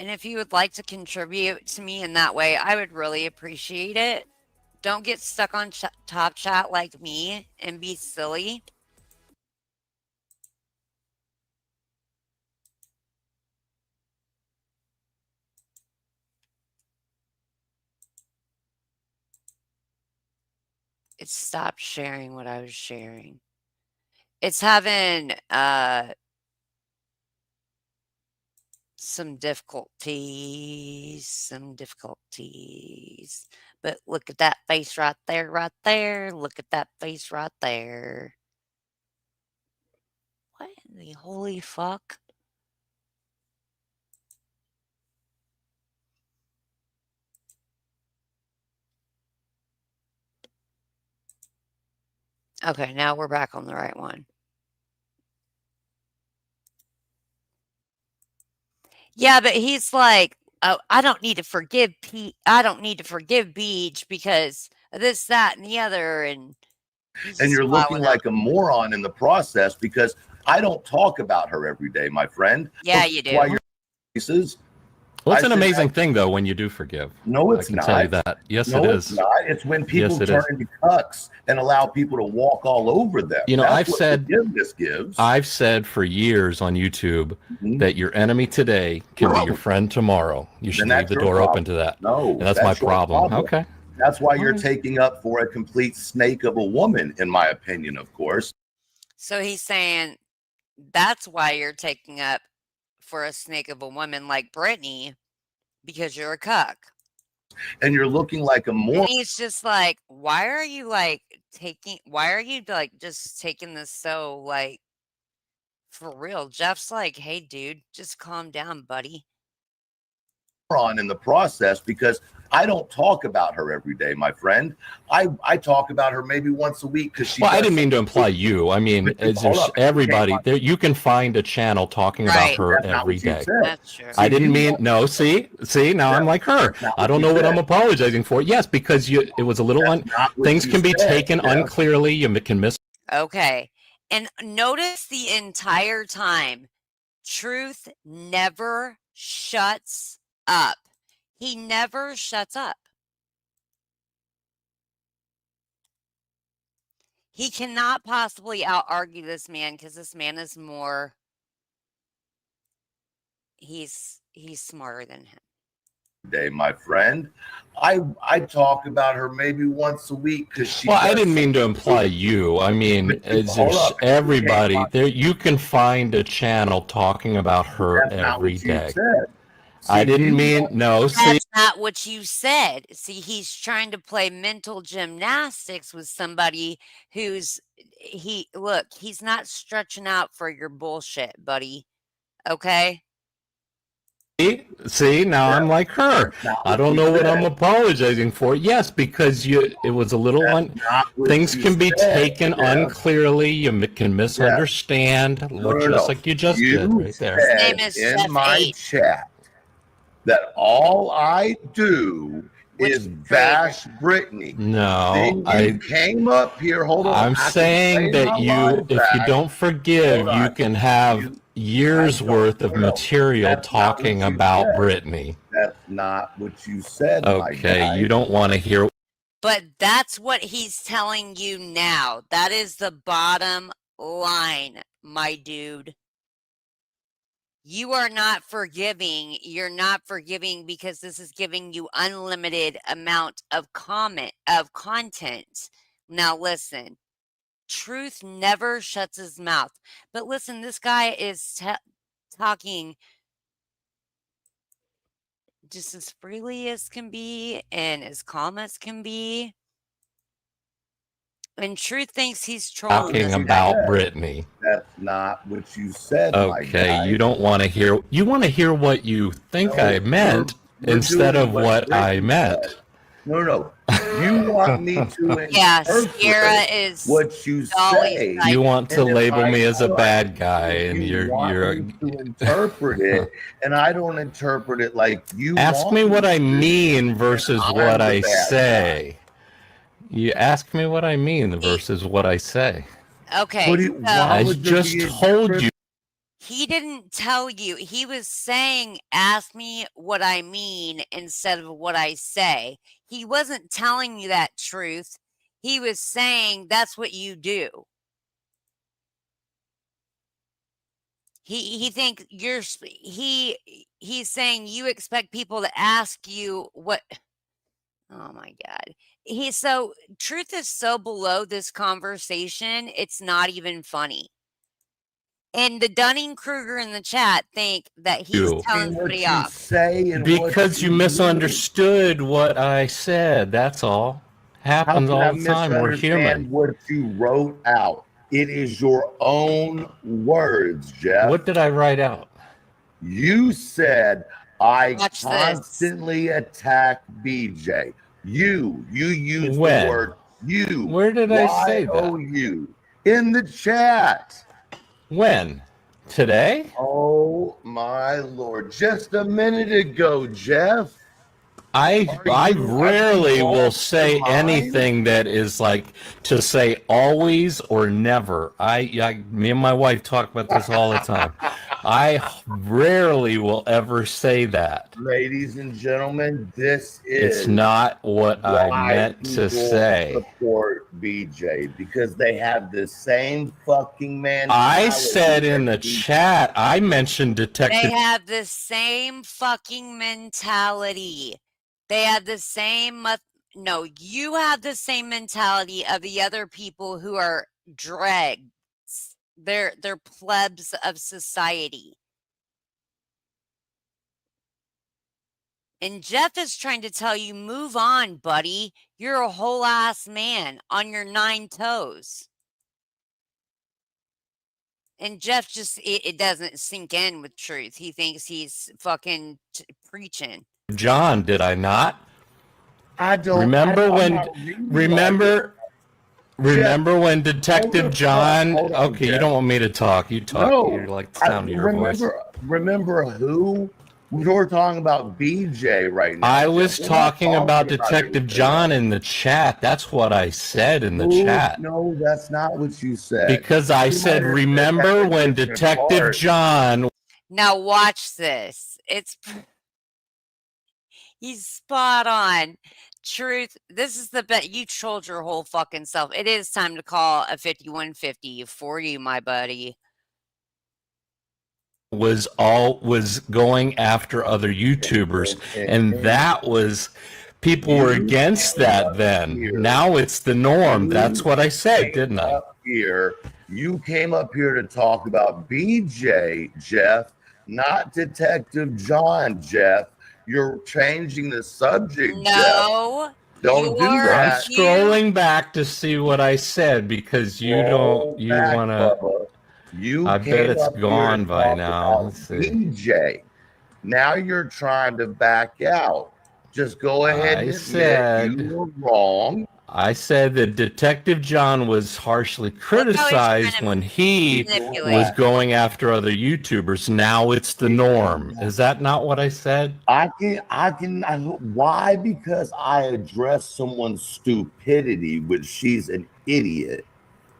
And if you would like to contribute to me in that way, I would really appreciate it. Don't get stuck on Top Chat like me and be silly. It stopped sharing what I was sharing. It's having some difficulties. But look at that face right there, right there. Look at that face right there. What in the holy fuck? Okay, now we're back on the right one. Yeah, but he's like, "Oh, I don't need to forgive I don't need to forgive Beach because of this, that, and the other," and he's And just you're looking wilding out. like a moron in the process because I don't talk about her every day, my friend. Yeah, you Why do. your faces? Well, it's I an said amazing that- thing, though, when you do forgive. No, I it's can not. tell you that. Yes, No, it it's is. not. It's when people Yes, it turn is. into cucks and allow people to walk all over them. You know, That's I've what said- forgiveness gives. I've said for years on YouTube Mhm. that your enemy today can be your friend tomorrow. You should Then leave that's the your door problem. open to that. No, And that's my your problem. Okay. That's why you're Alright. taking up for a complete snake of a woman, in my opinion, of course. So he's saying that's why you're taking up for a snake of a woman like Brittany because you're a cuck. And you're looking like a moron. And he's just like, why are you like just taking this so like for real? Jeff's like, hey dude, just calm down, buddy. In the process because I don't talk about her every day, my friend. I talk about her maybe once a week because she. Well, I didn't mean to imply you. I mean, it's just everybody. There, you can find a channel talking about her every day. That's true. I didn't mean no. See, now I'm like her. I don't know what I'm apologizing for. Yes, because it was a little things can be taken unclearly. You can miss. Okay, and notice the entire time, Truth never shuts up. He never shuts up. He cannot possibly out-argue this man because this man is more. He's smarter than him. Day, my friend. I talk about her maybe once a week because she. Well, I didn't mean to imply you. I mean, it's just everybody. There, you can find a channel talking about her every day. I didn't mean no. See, That's not what you said. See, he's trying to play mental gymnastics with somebody who's he's not stretching out for your bullshit, buddy. Okay? See, now I'm like her. I don't know what I'm apologizing for. Yes, because it was a little things can be taken unclearly. You can misunderstand, just like you just did right there. His name is in Chef my H. chat that all I do is bash Brittany. No, I came up here. Hold on. I'm saying that if you don't forgive, you can have years worth of material talking about Brittany. That's not what you said. Okay, you don't want to hear. But that's what he's telling you now. That is the bottom line, my dude. You are not forgiving. You're not forgiving because this is giving you unlimited amount of content. Now listen, Truth never shuts his mouth. But listen, this guy is talking just as freely as can be and as calm as can be. And Truth thinks he's trolling about Brittany. That's not what you said. Okay, you don't want to hear. You want to hear what you think I meant instead of what I meant. No. You want me to yeah, Sierra is what you say. You want to label me as a bad guy, and you're to interpret it, and I don't interpret it like you. Ask me what I mean versus what I say. You ask me what I mean versus what I say. Okay, I just told you. He didn't tell you. He was saying, ask me what I mean instead of what I say. He wasn't telling you that, Truth. He was saying that's what you do. He's saying you expect people to ask you what. Oh my God. Truth is so below this conversation, it's not even funny. And the Dunning-Kruger in the chat think that he's telling what somebody you off. say and Because what you misunderstood what I said. That's all. How Happens can I all the time. We're human. misunderstand what you wrote out? It is your own words, Jeff. What did I write out? You said I Watch this. constantly attack BJ. You used When? the word you. Where did I say that? Y-O-U. In the chat. When? Today? Oh my Lord. Just a minute ago, Jeff. I rarely will lost say your mind? anything that is like to say always or never. Me and my wife talk about this all the time. I rarely will ever say that. Ladies and gentlemen, this is It's not what I why meant to people say. support BJ, because they have the same fucking man. I said in the chat, I mentioned Detective. They have the same fucking mentality. They have the same. No, you have the same mentality of the other people who are dregs. They're plebs of society. And Jeff is trying to tell you, move on, buddy. You're a whole ass man on your 9 toes. And Jeff just, it doesn't sink in with truth. He thinks he's fucking preaching. John, did I not? I don't remember when Detective John. Okay, you don't want me to talk. You talk. No, You like the sound of your voice. Remember who? We're talking about BJ right now. I was talking about Detective John in the chat. That's what I said in the chat. No, that's not what you said. Because I said, remember when Detective John. Now watch this. He's spot on. Truth, this is the bet. You trolled your whole fucking self. It is time to call a 5150 for you, my buddy. Was going after other YouTubers, and that was people were against that then. Now it's the norm. That's what I said, didn't I? You came up here to talk about BJ, Jeff, not Detective John, Jeff. You're changing the subject, No. Jeff. Don't do that. I'm scrolling back to see what I said because you want to. I bet it's gone by now. Let's see. BJ, now you're trying to back out. Just go ahead and admit you were wrong. I said that Detective John was harshly criticized when he was going after other YouTubers. Now it's the norm. Is that not what I said? Why? Because I addressed someone's stupidity, which she's an idiot.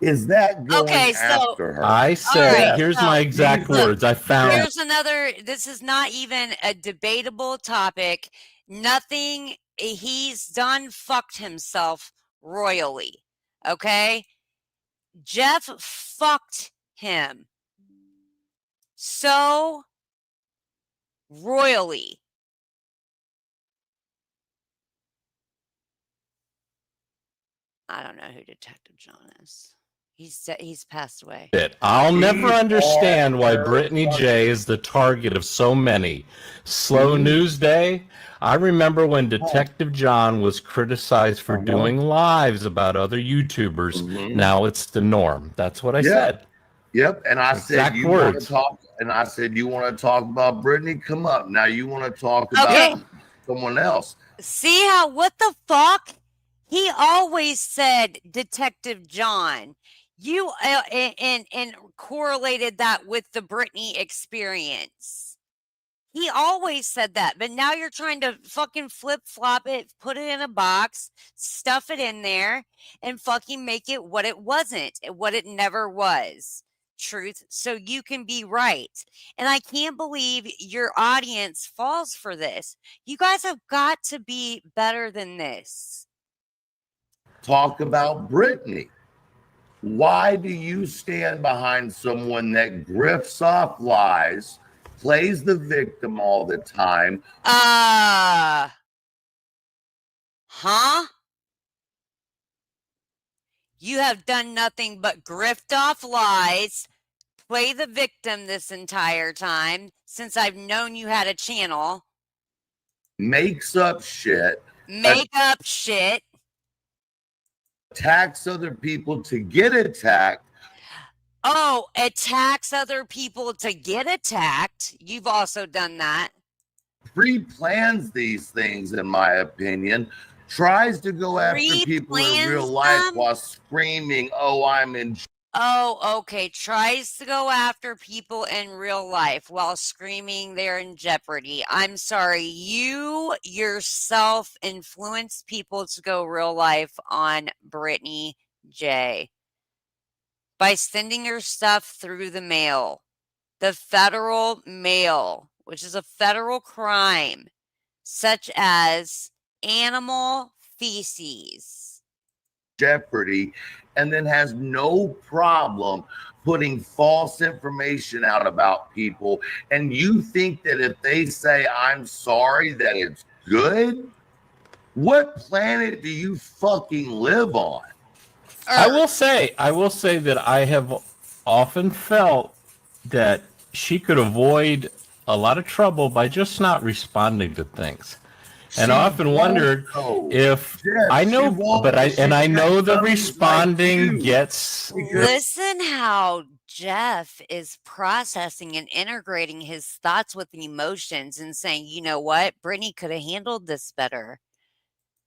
Is that going after her? I said, here's my exact words. I found. Here's another. This is not even a debatable topic. Nothing. He's done fucked himself royally. Okay? Jeff fucked him so royally. I don't know who Detective John is. He's passed away. I'll never understand why Brittany J is the target of so many. Slow news day. I remember when Detective John was criticized for doing lives about other YouTubers. Now it's the norm. That's what I said. Yep. And I said you want to talk. And I said you want to talk about Brittany. Come up now. You want to talk about someone else. See how? What the fuck? He always said Detective John. You and correlated that with the Britney experience. He always said that, but now you're trying to fucking flip-flop it, put it in a box, stuff it in there, and fucking make it what it wasn't, what it never was. Truth, so you can be right. And I can't believe your audience falls for this. You guys have got to be better than this. Talk about Britney. Why do you stand behind someone that grifts off lies, plays the victim all the time? Huh? You have done nothing but grift off lies, play the victim this entire time since I've known you had a channel. Makes up shit. Make up shit. Attacks other people to get attacked. Oh, attacks other people to get attacked. You've also done that. Pre-plans these things, in my opinion. Tries to go after people in real life while screaming, "Oh, I'm in." Oh, okay. Tries to go after people in real life while screaming they're in jeopardy. I'm sorry. You yourself influenced people to go real life on Brittany J. by sending her stuff through the mail. The federal mail, which is a federal crime, such as animal feces. Jeopardy, and then has no problem putting false information out about people. And you think that if they say, "I'm sorry," that it's good? What planet do you fucking live on? I will say that I have often felt that she could avoid a lot of trouble by just not responding to things. And I often wondered if I know, but I know the responding gets. Listen how Jeff is processing and integrating his thoughts with emotions and saying, you know what, Brittany could have handled this better.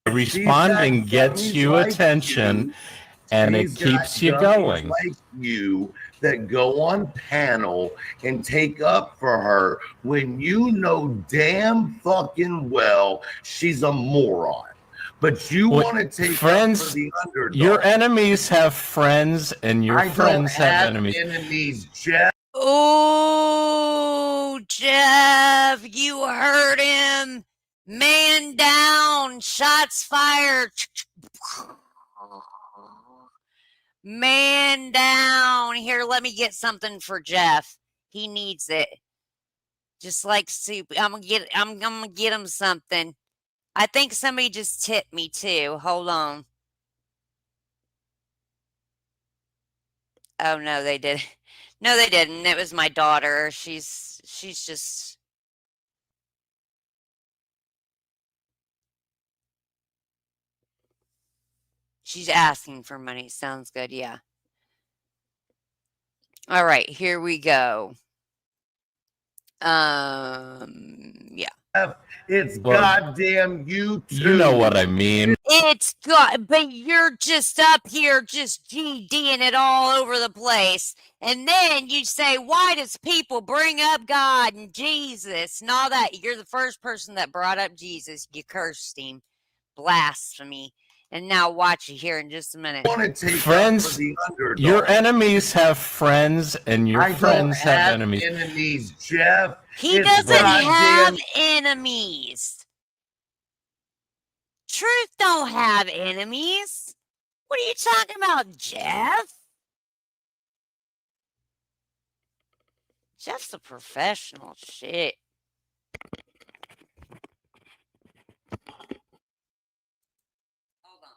Responding gets you attention, and it keeps you going. Like you that go on panel and take up for her when you know damn fucking well she's a moron. But you want to take friends, up for the underdog. Your enemies have friends, and your friends have enemies. Enemies, Jeff. Oh, Jeff, you heard him. Man down. Shots fired. Man down. Here, let me get something for Jeff. He needs it. Just like soup. I'm gonna get him something. I think somebody just tipped me too. Hold on. Oh no, they did. No, they didn't. It was my daughter. She's just she's asking for money. Sounds good. Yeah. All right, here we go. Yeah. It's goddamn you too. You know what I mean. It's got, but you're just up here just GDing it all over the place. And then you say, why does people bring up God and Jesus and all that? You're the first person that brought up Jesus. You cursed him. Blasphemy. And now watch it here in just a minute. Friends, your enemies have friends, and your friends have enemies. Enemies, Jeff. He doesn't have enemies. Truth don't have enemies. What are you talking about, Jeff? Jeff's a professional. Shit. Hold on.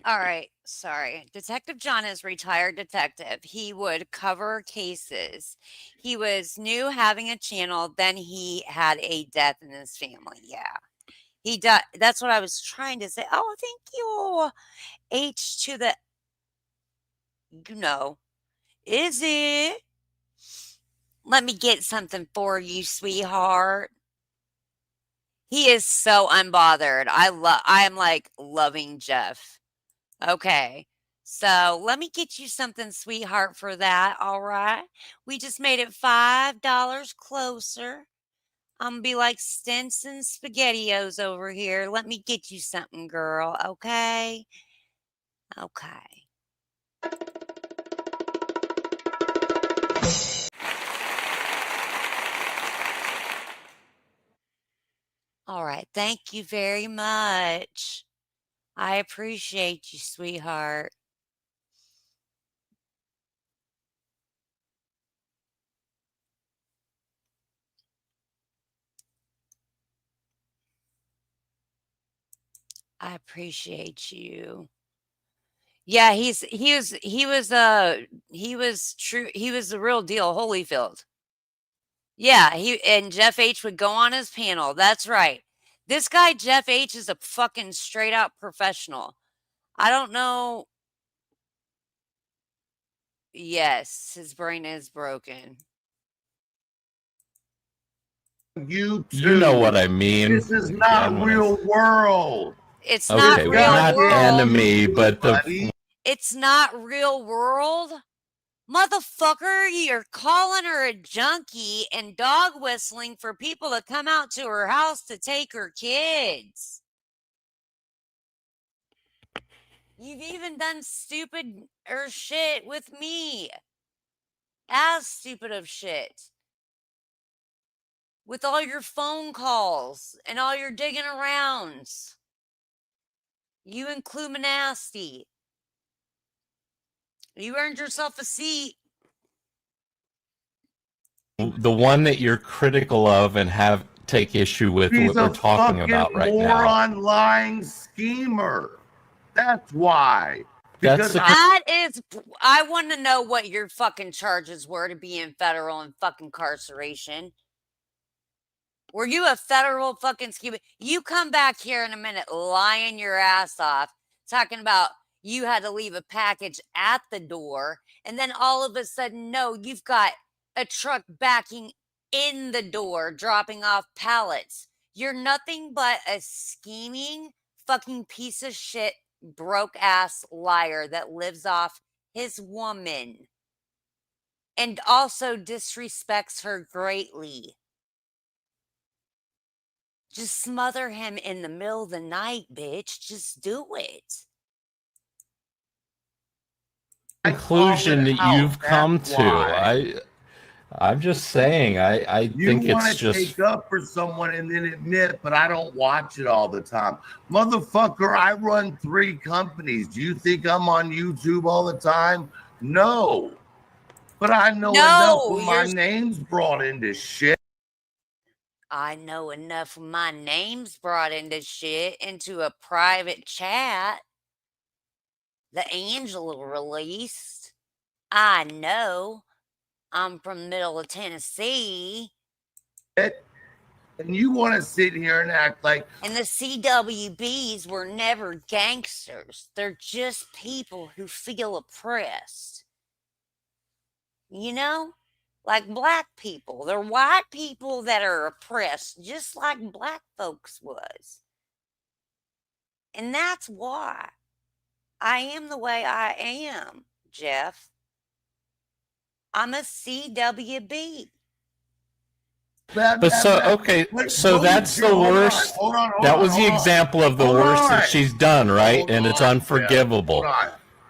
All right, sorry. Detective John is retired detective. He would cover cases. He was new having a channel, then he had a death in his family. Yeah. He died. That's what I was trying to say. Oh, thank you. H to the You know. Is it? Let me get something for you, sweetheart. He is so unbothered. I am like loving Jeff. Okay. So let me get you something, sweetheart, for that. All right. We just made it $5 closer. I'm gonna be like Stinson SpaghettiOs over here. Let me get you something, girl. Okay. Okay. All right. Thank you very much. I appreciate you, sweetheart. I appreciate you. Yeah, he was the real deal, Holyfield. Yeah, and Jeff H would go on his panel. That's right. This guy Jeff H is a fucking straight out professional. I don't know. Yes, his brain is broken. You know what I mean. This is not real world. It's not Okay, real not world. enemy, but It's not real world. Motherfucker, you're calling her a junkie and dog whistling for people to come out to her house to take her kids. You've even done stupid shit with me. As stupid of shit. With all your phone calls and all your digging arounds. You and Cluminasty. You earned yourself a seat. the one that you're critical of and have take issue with what we're talking about right now. Moron, lying schemer. That's why. That's That is, I want to know what your fucking charges were to be in federal and fucking incarceration. Were you a federal fucking schemer? You come back here in a minute lying your ass off, talking about you had to leave a package at the door, and then all of a sudden, no, you've got a truck backing in the door, dropping off pallets. You're nothing but a scheming fucking piece of shit, broke ass liar that lives off his woman and also disrespects her greatly. Just smother him in the middle of the night, bitch. Just do it. Conclusion that you've come to. I'm just saying, I think it's just take up for someone and then admit, but I don't watch it all the time. Motherfucker, I run 3 companies. Do you think I'm on YouTube all the time? No. But I know enough when my name's brought into shit. I know enough when my name's brought into shit, into a private chat that Angela released. I know. I'm from the middle of Tennessee. And you want to sit here and act like... And the CWBs were never gangsters. They're just people who feel oppressed. You know? Like black people. They're white people that are oppressed, just like black folks was. And that's why I am the way I am, Jeff. I'm a CWB. But so, okay, so that's the worst. That was the example of the worst that she's done, right? And it's unforgivable.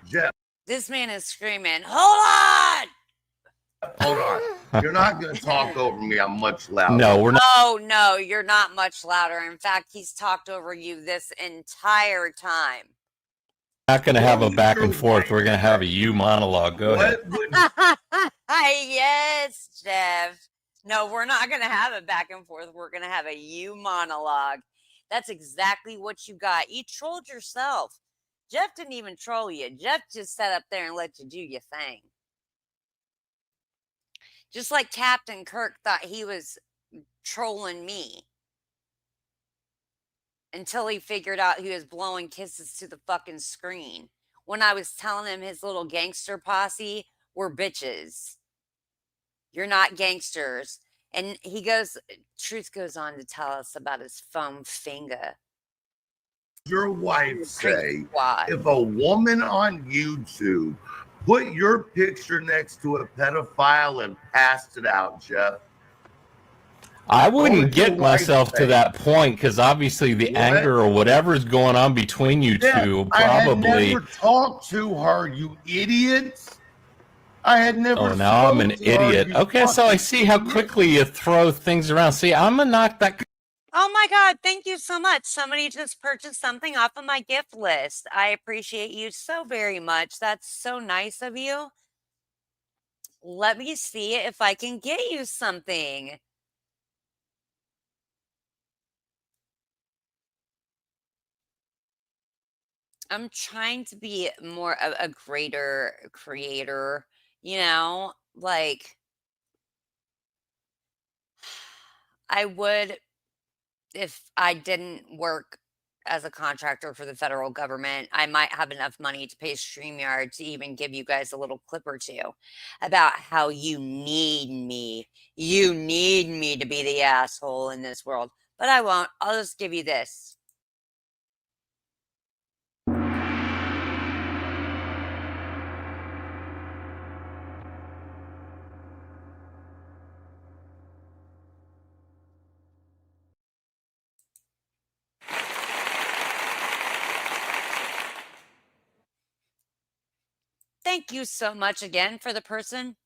Jeff. This man is screaming, hold on! Hold on. You're not going to talk over me. I'm much louder. No, we're not. Oh, no, you're not much louder. In fact, he's talked over you this entire time. Not going to have a back and forth. We're going to have a you monologue. Go ahead. Yes, Jeff. No, we're not going to have a back and forth. We're going to have a you monologue. That's exactly what you got. You trolled yourself. Jeff didn't even troll you. Jeff just sat up there and let you do your thing. Just like Captain Kirk thought he was trolling me. Until he figured out he was blowing kisses to the fucking screen. when I was telling him his little gangster posse were bitches. You're not gangsters. And he goes, Truth goes on to tell us about his foam finger. Your wife say, if a woman on YouTube put your picture next to a pedophile and passed it out, Jeff? I wouldn't get myself to that point because obviously the anger or whatever is going on between you two probably. I had never talked to her, you idiots. I had never. Oh, now I'm an idiot. Okay, so I see how quickly you throw things around. See, I'm gonna knock that. Oh my God, thank you so much. Somebody just purchased something off of my gift list. I appreciate you so very much. That's so nice of you. Let me see if I can get you something. I'm trying to be more of a greater creator, you know, like I would if I didn't work as a contractor for the federal government. I might have enough money to pay StreamYard to even give you guys a little clip or two about how you need me. You need me to be the asshole in this world, but I won't. I'll just give you this. Thank you so much again for the person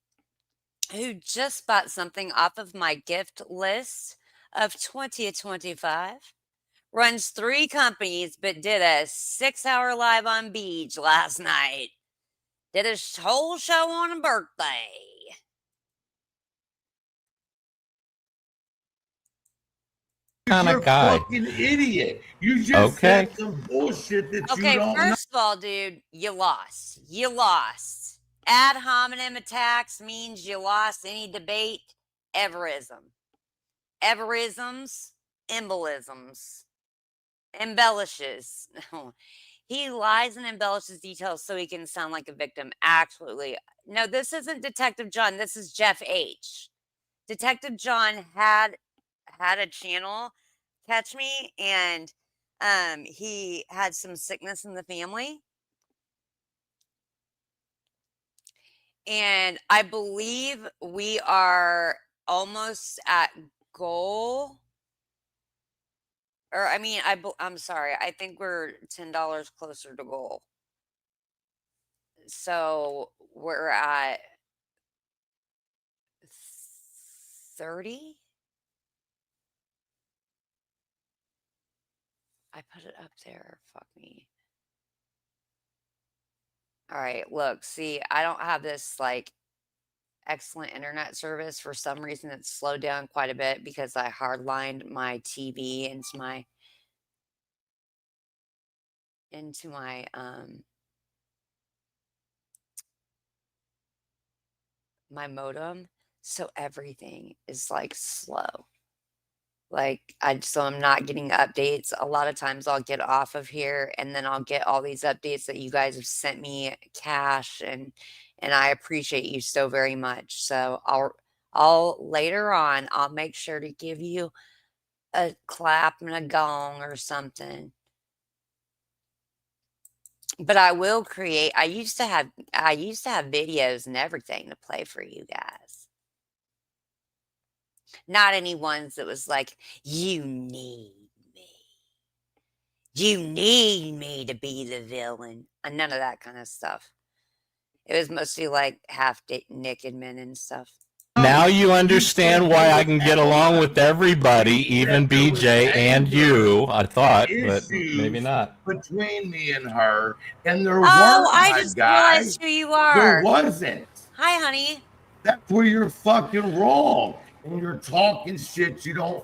who just bought something off of my gift list of 2025. Runs 3 companies, but did a 6-hour live on Beach last night. Did a whole show on a birthday. Kind of guy. Fucking idiot. You just said some bullshit that you don't know. First of all, dude, you lost. You lost. Ad hominem attacks means you lost any debate. Everism. Everisms. Embolisms. Embellishes. He lies and embellishes details so he can sound like a victim. Absolutely. No, this isn't Detective John. This is Jeff H. Detective John had a channel, Catch Me, and he had some sickness in the family. And I believe we are almost at goal. Or, I mean, I'm sorry. I think we're $10 closer to goal. So we're at 30. I put it up there. Fuck me. All right, look, see, I don't have this like excellent internet service. For some reason, it's slowed down quite a bit because I hardlined my TV into my modem, so everything is like slow. Like so I'm not getting updates. A lot of times I'll get off of here and then I'll get all these updates that you guys have sent me cash, and I appreciate you so very much. So I'll later on I'll make sure to give you a clap and a gong or something. But I will create. I used to have videos and everything to play for you guys. Not any ones that was like, you need me. You need me to be the villain. And none of that kind of stuff. It was mostly like half naked men and stuff. Now you understand why I can get along with everybody, even BJ and you, I thought, but maybe not. Between me and her, and there I just realized who you are. There wasn't. Hi, honey. That's where you're fucking wrong. And you're talking shit you don't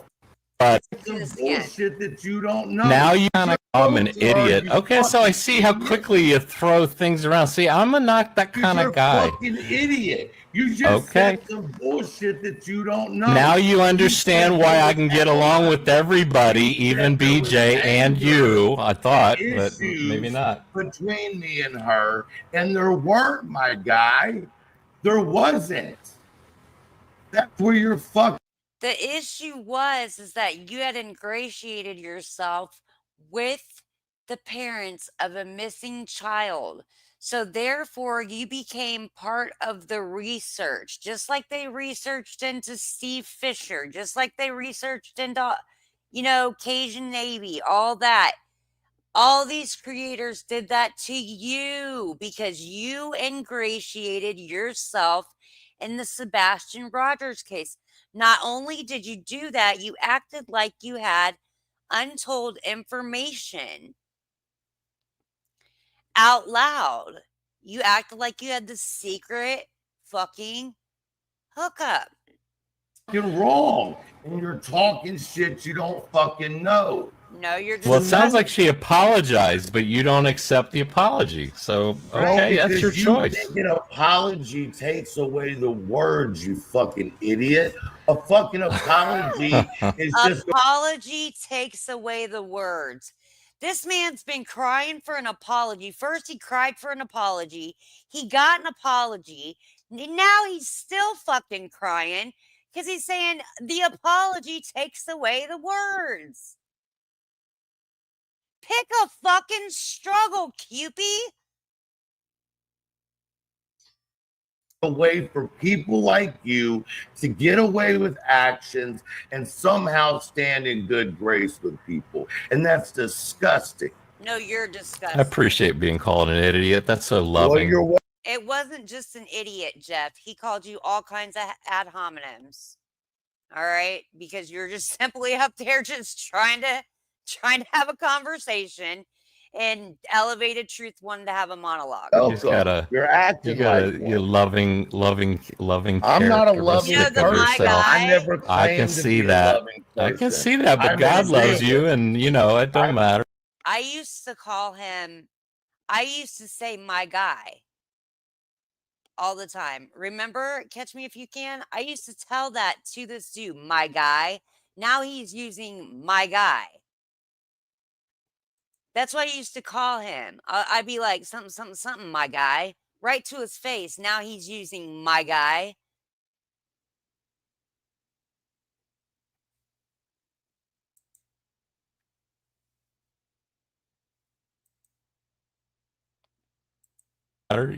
but Do this Some again. bullshit that you don't know. now you kind of I'm an idiot. You Okay, so I see how fucking quickly you throw things around. See, I'm not that kind You're of guy. a fucking idiot. You just Okay. said some bullshit that you don't know. Now you understand why I can get along with everybody, even BJ and you. I thought, but maybe not. Between me and her, and there weren't, my guy. There wasn't. That's where you're fucking. The issue is that you had ingratiated yourself with the parents of a missing child. So therefore you became part of the research, just like they researched into Steve Fisher, just like they researched into, Cajun Navy, all that. All these creators did that to you because you ingratiated yourself in the Sebastian Rogers case. Not only did you do that, you acted like you had untold information out loud. You acted like you had the secret fucking hookup. You're wrong, and you're talking shit you don't fucking know. No, you're just. Well, it sounds like she apologized, but you don't accept the apology. So, okay, that's your choice. An apology takes away the words, you fucking idiot. A fucking apology is just. Apology takes away the words. This man's been crying for an apology. First, he cried for an apology. He got an apology. Now he's still fucking crying because he's saying the apology takes away the words. Pick a fucking struggle, Cupie. A way for people like you to get away with actions and somehow stand in good grace with people. And that's disgusting. No, you're disgusting. I appreciate being called an idiot. That's so loving. Well, it wasn't just an idiot, Jeff. He called you all kinds of ad hominems. All right? Because you're just simply up there just trying to have a conversation, and Elevated Truth wanted to have a monologue. You're acting you're loving. I'm not a loving person. I never claimed I can see that. I can see that, but God loves you, and it don't matter. I used to say my guy all the time. Remember, Catch Me If You Can? I used to tell that to this dude, my guy. Now he's using my guy. That's what I used to call him. I'd be like, something, my guy, right to his face. Now he's using my guy. God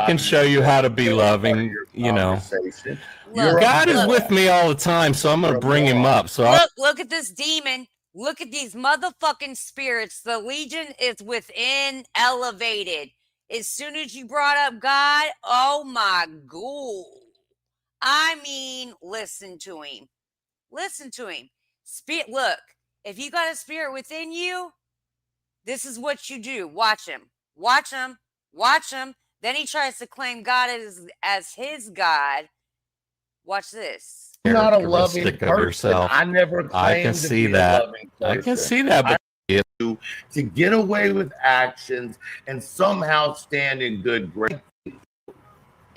can show you how to be loving, God is with me all the time, so I'm going to bring him up. So look at this demon. Look at these motherfucking spirits. The Legion is within Elevated. As soon as you brought up God, oh my God. I mean, listen to him. Listen to him. Look, if you got a spirit within you, this is what you do. Watch him. Watch him. Watch him. Then he tries to claim God as his God. Watch this. You're not a loving person. I never claimed I can see that. I can see that, but to get away with actions and somehow stand in good grace.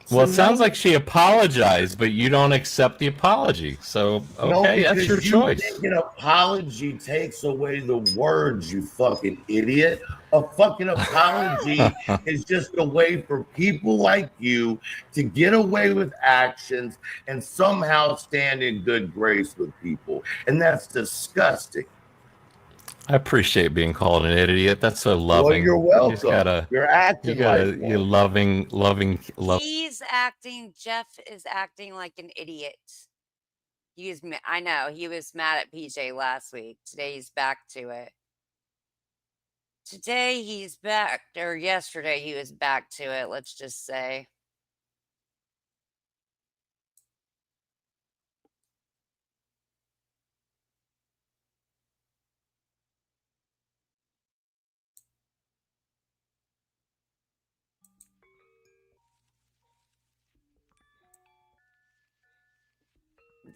Well, it sounds like she apologized, but you don't accept the apology. So, okay, that's your choice. An apology takes away the words, you fucking idiot. A fucking apology is just a way for people like you to get away with actions and somehow stand in good grace with people. And that's disgusting. I appreciate being called an idiot. That's so loving. Well, you're welcome. You're acting you're loving. Jeff is acting like an idiot. I know, he was mad at PJ last week. Today he's back to it. Today he's back, or yesterday he was back to it, let's just say.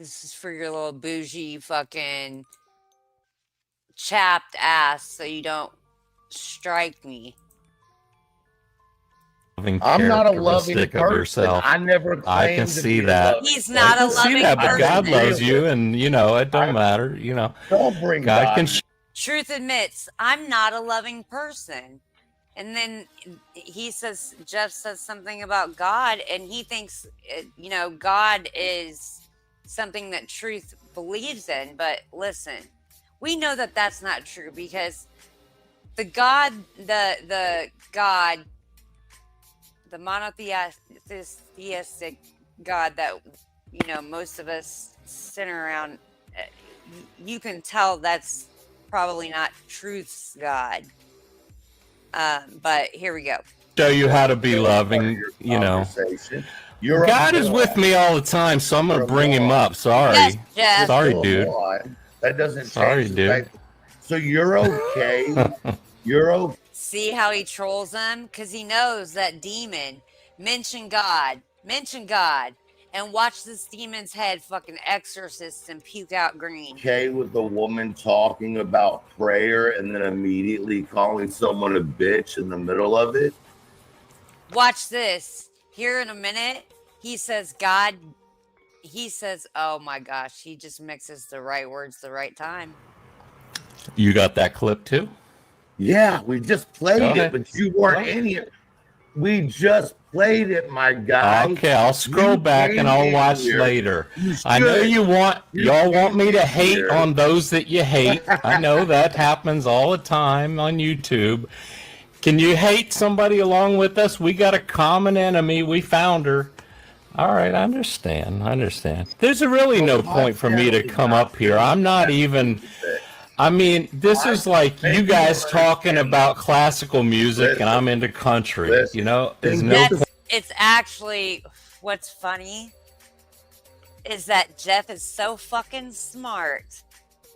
This is for your little bougie fucking chapped ass so you don't strike me. I'm not a loving Characteristic of person. yourself. I never claimed I can to see be that. loving. He's not I a can see loving that, but person. God loves you, and you know it don't matter. You know, Don't bring God can. Truth admits, I'm not a loving person. And then he says, Jeff says something about God, and he thinks, you know, God is something that Truth believes in. But listen, we know that that's not true, because the God, the God, the monotheistic God that, you know, most of us sit around, you can tell that's probably not Truth's God. But here we go. Show you how to be loving, you know. God is with me all the time, so I'm gonna bring him up. Sorry. Yes, Jeff. Sorry, dude. That doesn't Sorry, change. dude. So you're okay. You're okay. See how he trolls them? Because he knows that demon. Mention God, and watch this demon's head fucking exorcist and puke out green. Okay with the woman talking about prayer and then immediately calling someone a bitch in the middle of it? Watch this. Here in a minute, he says God. He says, oh my gosh, he just mixes the right words the right time. You got that clip too? Yeah, we just played it, but you weren't in here. We just played it, my guy. Okay, I'll scroll back and I'll watch later. I know y'all want me to hate on those that you hate. I know that happens all the time on YouTube. Can you hate somebody along with us? We got a common enemy. We found her. All right, I understand. There's really no point for me to come up here. I'm not even... I mean, this is like you guys talking about classical music, and I'm into country. You know, there's no. It's actually what's funny is that Jeff is so fucking smart,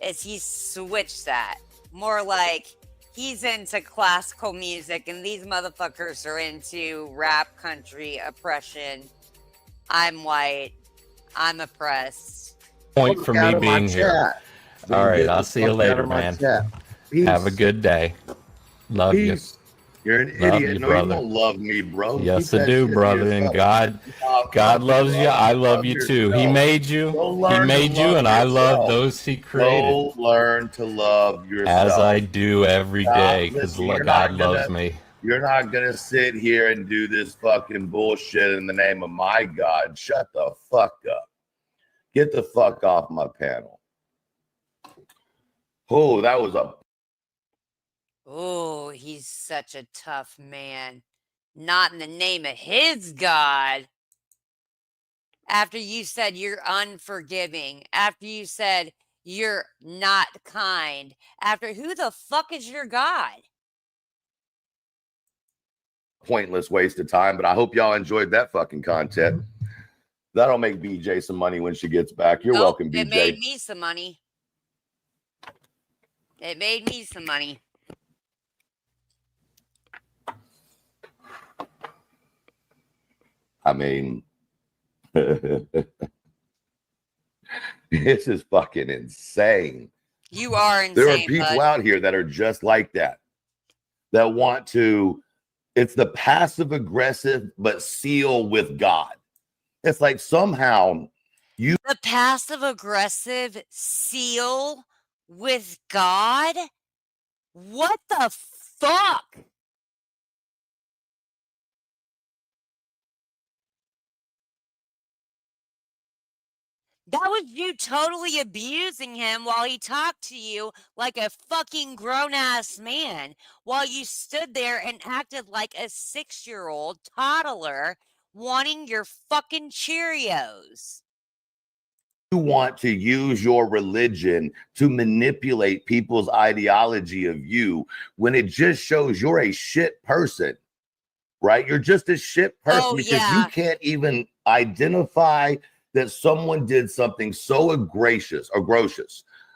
is he switched that more like he's into classical music, and these motherfuckers are into rap, country, oppression. I'm white. I'm oppressed. Point for me being here. All right, I'll see you later, man. Have a good day. Love you. You're an idiot. No, you don't love me, bro. Yes, I do, brother. And God loves you. I love you too. He made you. He made you, and I love those He created. Go learn to love yourself. As I do every day, because God loves me. You're not gonna sit here and do this fucking bullshit in the name of my God. Shut the fuck up. Get the fuck off my panel. Oh, that was a... Oh, he's such a tough man. Not in the name of his God. After you said you're unforgiving. After you said you're not kind. After who the fuck is your God? Pointless waste of time, but I hope y'all enjoyed that fucking content. That'll make BJ some money when she gets back. You're welcome, BJ. It made me some money. It made me some money. I mean, this is fucking insane. You are insane. There are people out here that are just like that, that want to, it's the passive aggressive, but seal with God. It's like somehow you... The passive aggressive seal with God? What the fuck? That was you totally abusing him while he talked to you like a fucking grown-ass man, while you stood there and acted like a 6-year-old toddler wanting your fucking Cheerios. You want to use your religion to manipulate people's ideology of you when it just shows you're a shit person, right? You're just a shit person because you can't even identify that someone did something so egregious,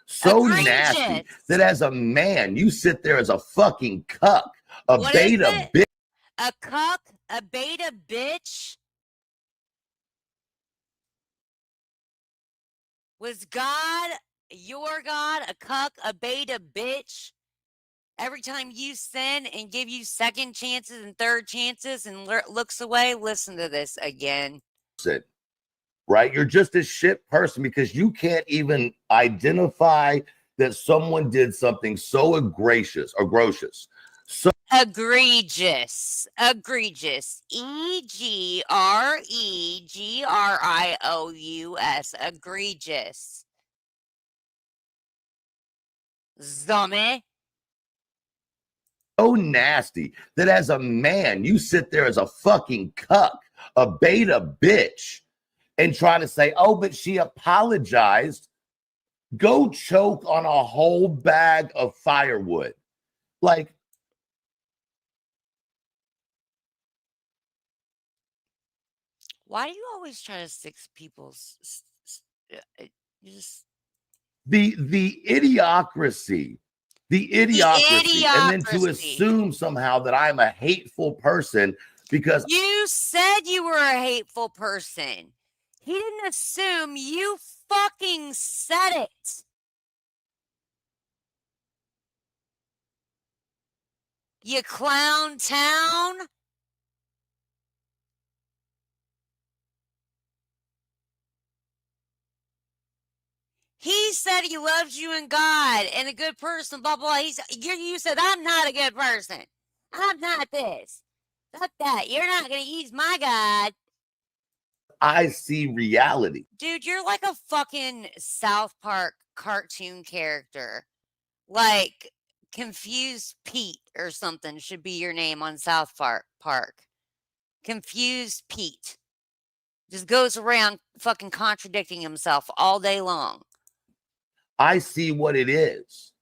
so nasty, that as a man, you sit there as a fucking cuck, a beta bitch. A cuck? A beta bitch? Was God, your God, a cuck, a beta bitch? Every time you sin and give you second chances and third chances and looks away, listen to this again. Right? You're just a shit person because you can't even identify that someone did something so egregious. So Egregious. EGREGRIOUS. Egregious. Zombie. so nasty that as a man, you sit there as a fucking cuck, a beta bitch, and try to say, oh, but she apologized. Go choke on a whole bag of firewood. Like, why do you always try to stick people's just the idiocracy, and then to assume somehow that I'm a hateful person because you said you were a hateful person. He didn't assume, you fucking said it. You clown town. He said he loves you and God and a good person, blah, blah. You said, I'm not a good person. I'm not this. Fuck that. You're not going to use my God. I see reality. Dude, you're like a fucking South Park cartoon character. Like Confused Pete or something should be your name on South Park. Confused Pete. Just goes around fucking contradicting himself all day long. I see what it is.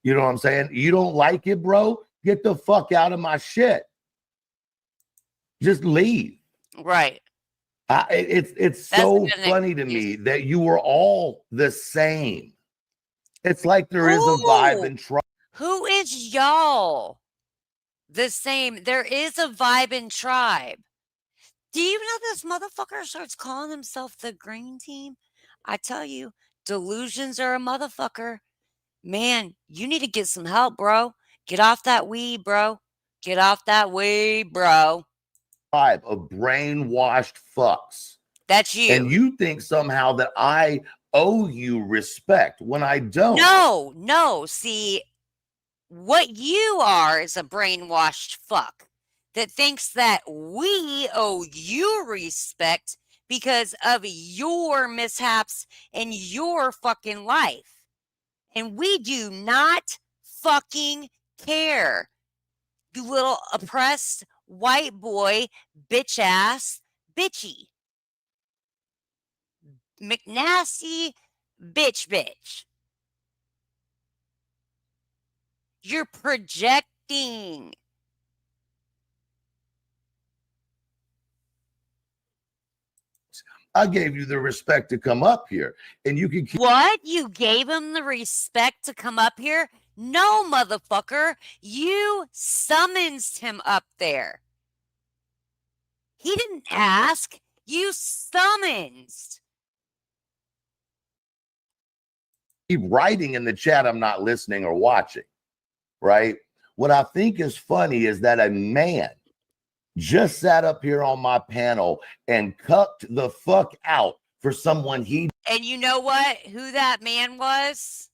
You know what I'm saying? You don't like it, bro? Get the fuck out of my shit. Just leave. Right. It's so funny to me that you were all the same. It's like there is a vibe in tribe. Who is y'all? The same. There is a vibe in tribe. Do you know this motherfucker starts calling himself the green team? I tell you, delusions are a motherfucker. Man, you need to get some help, bro. Get off that weed, bro. Get off that weed, bro. Tribe of brainwashed fucks. That's you. And you think somehow that I owe you respect when I don't. No. See, what you are is a brainwashed fuck that thinks that we owe you respect because of your mishaps in your fucking life. And we do not fucking care. You little oppressed white boy, bitch ass, bitchy. McNasty, bitch. You're projecting. I gave you the respect to come up here, and you can keep. What? You gave him the respect to come up here? No, motherfucker. You summoned him up there. He didn't ask. You summoned. Keep writing in the chat, I'm not listening or watching, right? What I think is funny is that a man just sat up here on my panel and cucked the fuck out for someone he. And you know what? Who that man was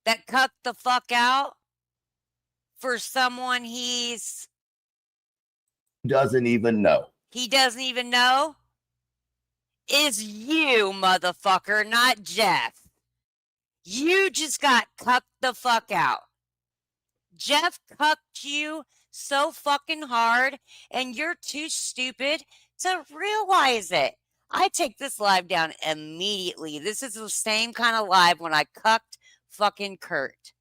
that cucked the fuck out for someone he's. Doesn't even know. He doesn't even know? Is you, motherfucker, not Jeff. You just got cucked the fuck out. Jeff cucked you so fucking hard, and you're too stupid to realize it. I take this live down immediately. This is the same kind of live when I cucked fucking Kurt.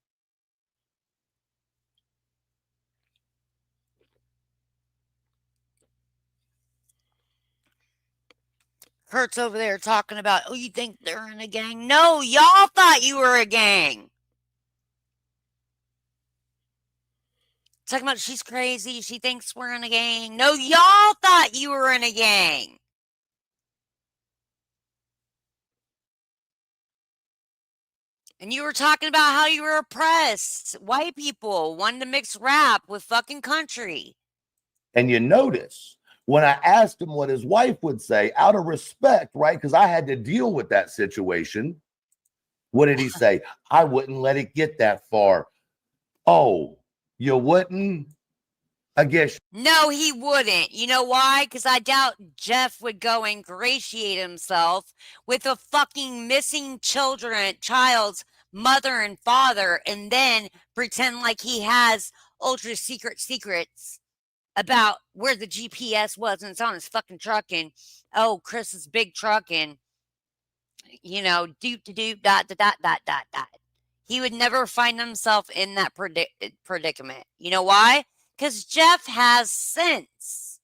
Kurt's over there talking about, oh, you think they're in a gang? No, y'all thought you were a gang. Talking about she's crazy. She thinks we're in a gang. No, y'all thought you were in a gang. And you were talking about how you were oppressed. White people wanted to mix rap with fucking country. And you notice when I asked him what his wife would say, out of respect, right? Because I had to deal with that situation. What did he say? I wouldn't let it get that far. Oh, you wouldn't? I guess. No, he wouldn't. You know why? Because I doubt Jeff would go ingratiate himself with a fucking missing child's mother and father, and then pretend like he has ultra secrets about where the GPS was, and it's on his fucking truck, and oh, Chris's big truck, and you know, doop dot dot dot dot dot. He would never find himself in that predicament. You know why? Because Jeff has sense.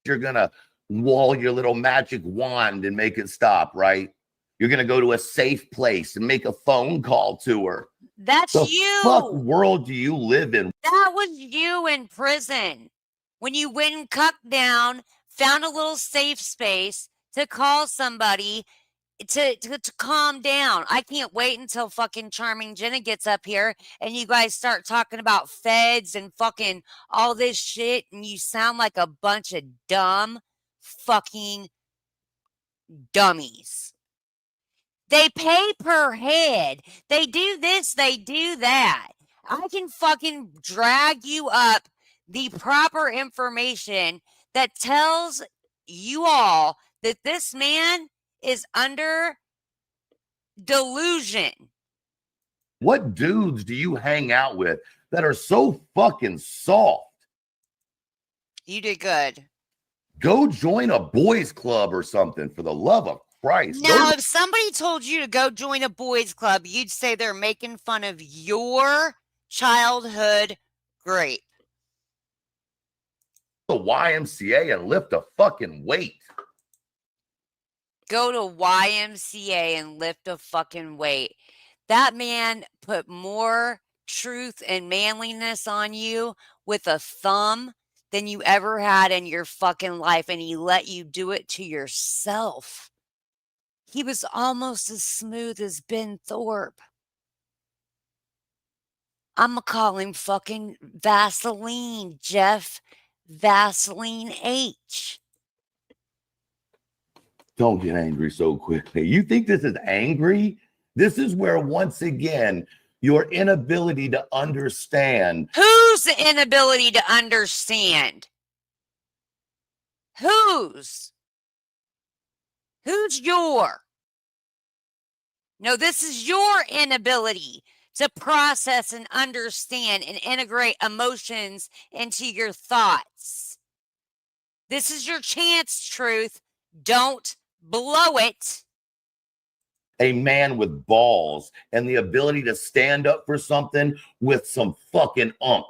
You're going to wall your little magic wand and make it stop, right? You're going to go to a safe place and make a phone call to her. That's the you. Fuck world do you live in? That was you in prison. When you went and cucked down, found a little safe space to call somebody to calm down. I can't wait until fucking Charming Jenna gets up here and you guys start talking about feds and fucking all this shit, and you sound like a bunch of dumb fucking dummies. They pay per head. They do this, they do that. I can fucking drag you up the proper information that tells you all that this man is under delusion. What dudes do you hang out with that are so fucking soft? You did good. Go join a boys club or something, for the love of Christ. Now, if somebody told you to go join a boys club, you'd say they're making fun of your childhood grape. The YMCA and lift a fucking weight. Go to YMCA and lift a fucking weight. That man put more truth and manliness on you with a thumb than you ever had in your fucking life, and he let you do it to yourself. He was almost as smooth as Ben Thorpe. I'm gonna call him fucking Vaseline, Jeff Vaseline H. Don't get angry so quickly. You think this is angry? This is where, once again, your inability to understand. Whose inability to understand? Whose your? No, this is your inability to process and understand and integrate emotions into your thoughts. This is your chance, Truth. Don't blow it. A man with balls and the ability to stand up for something with some fucking umph.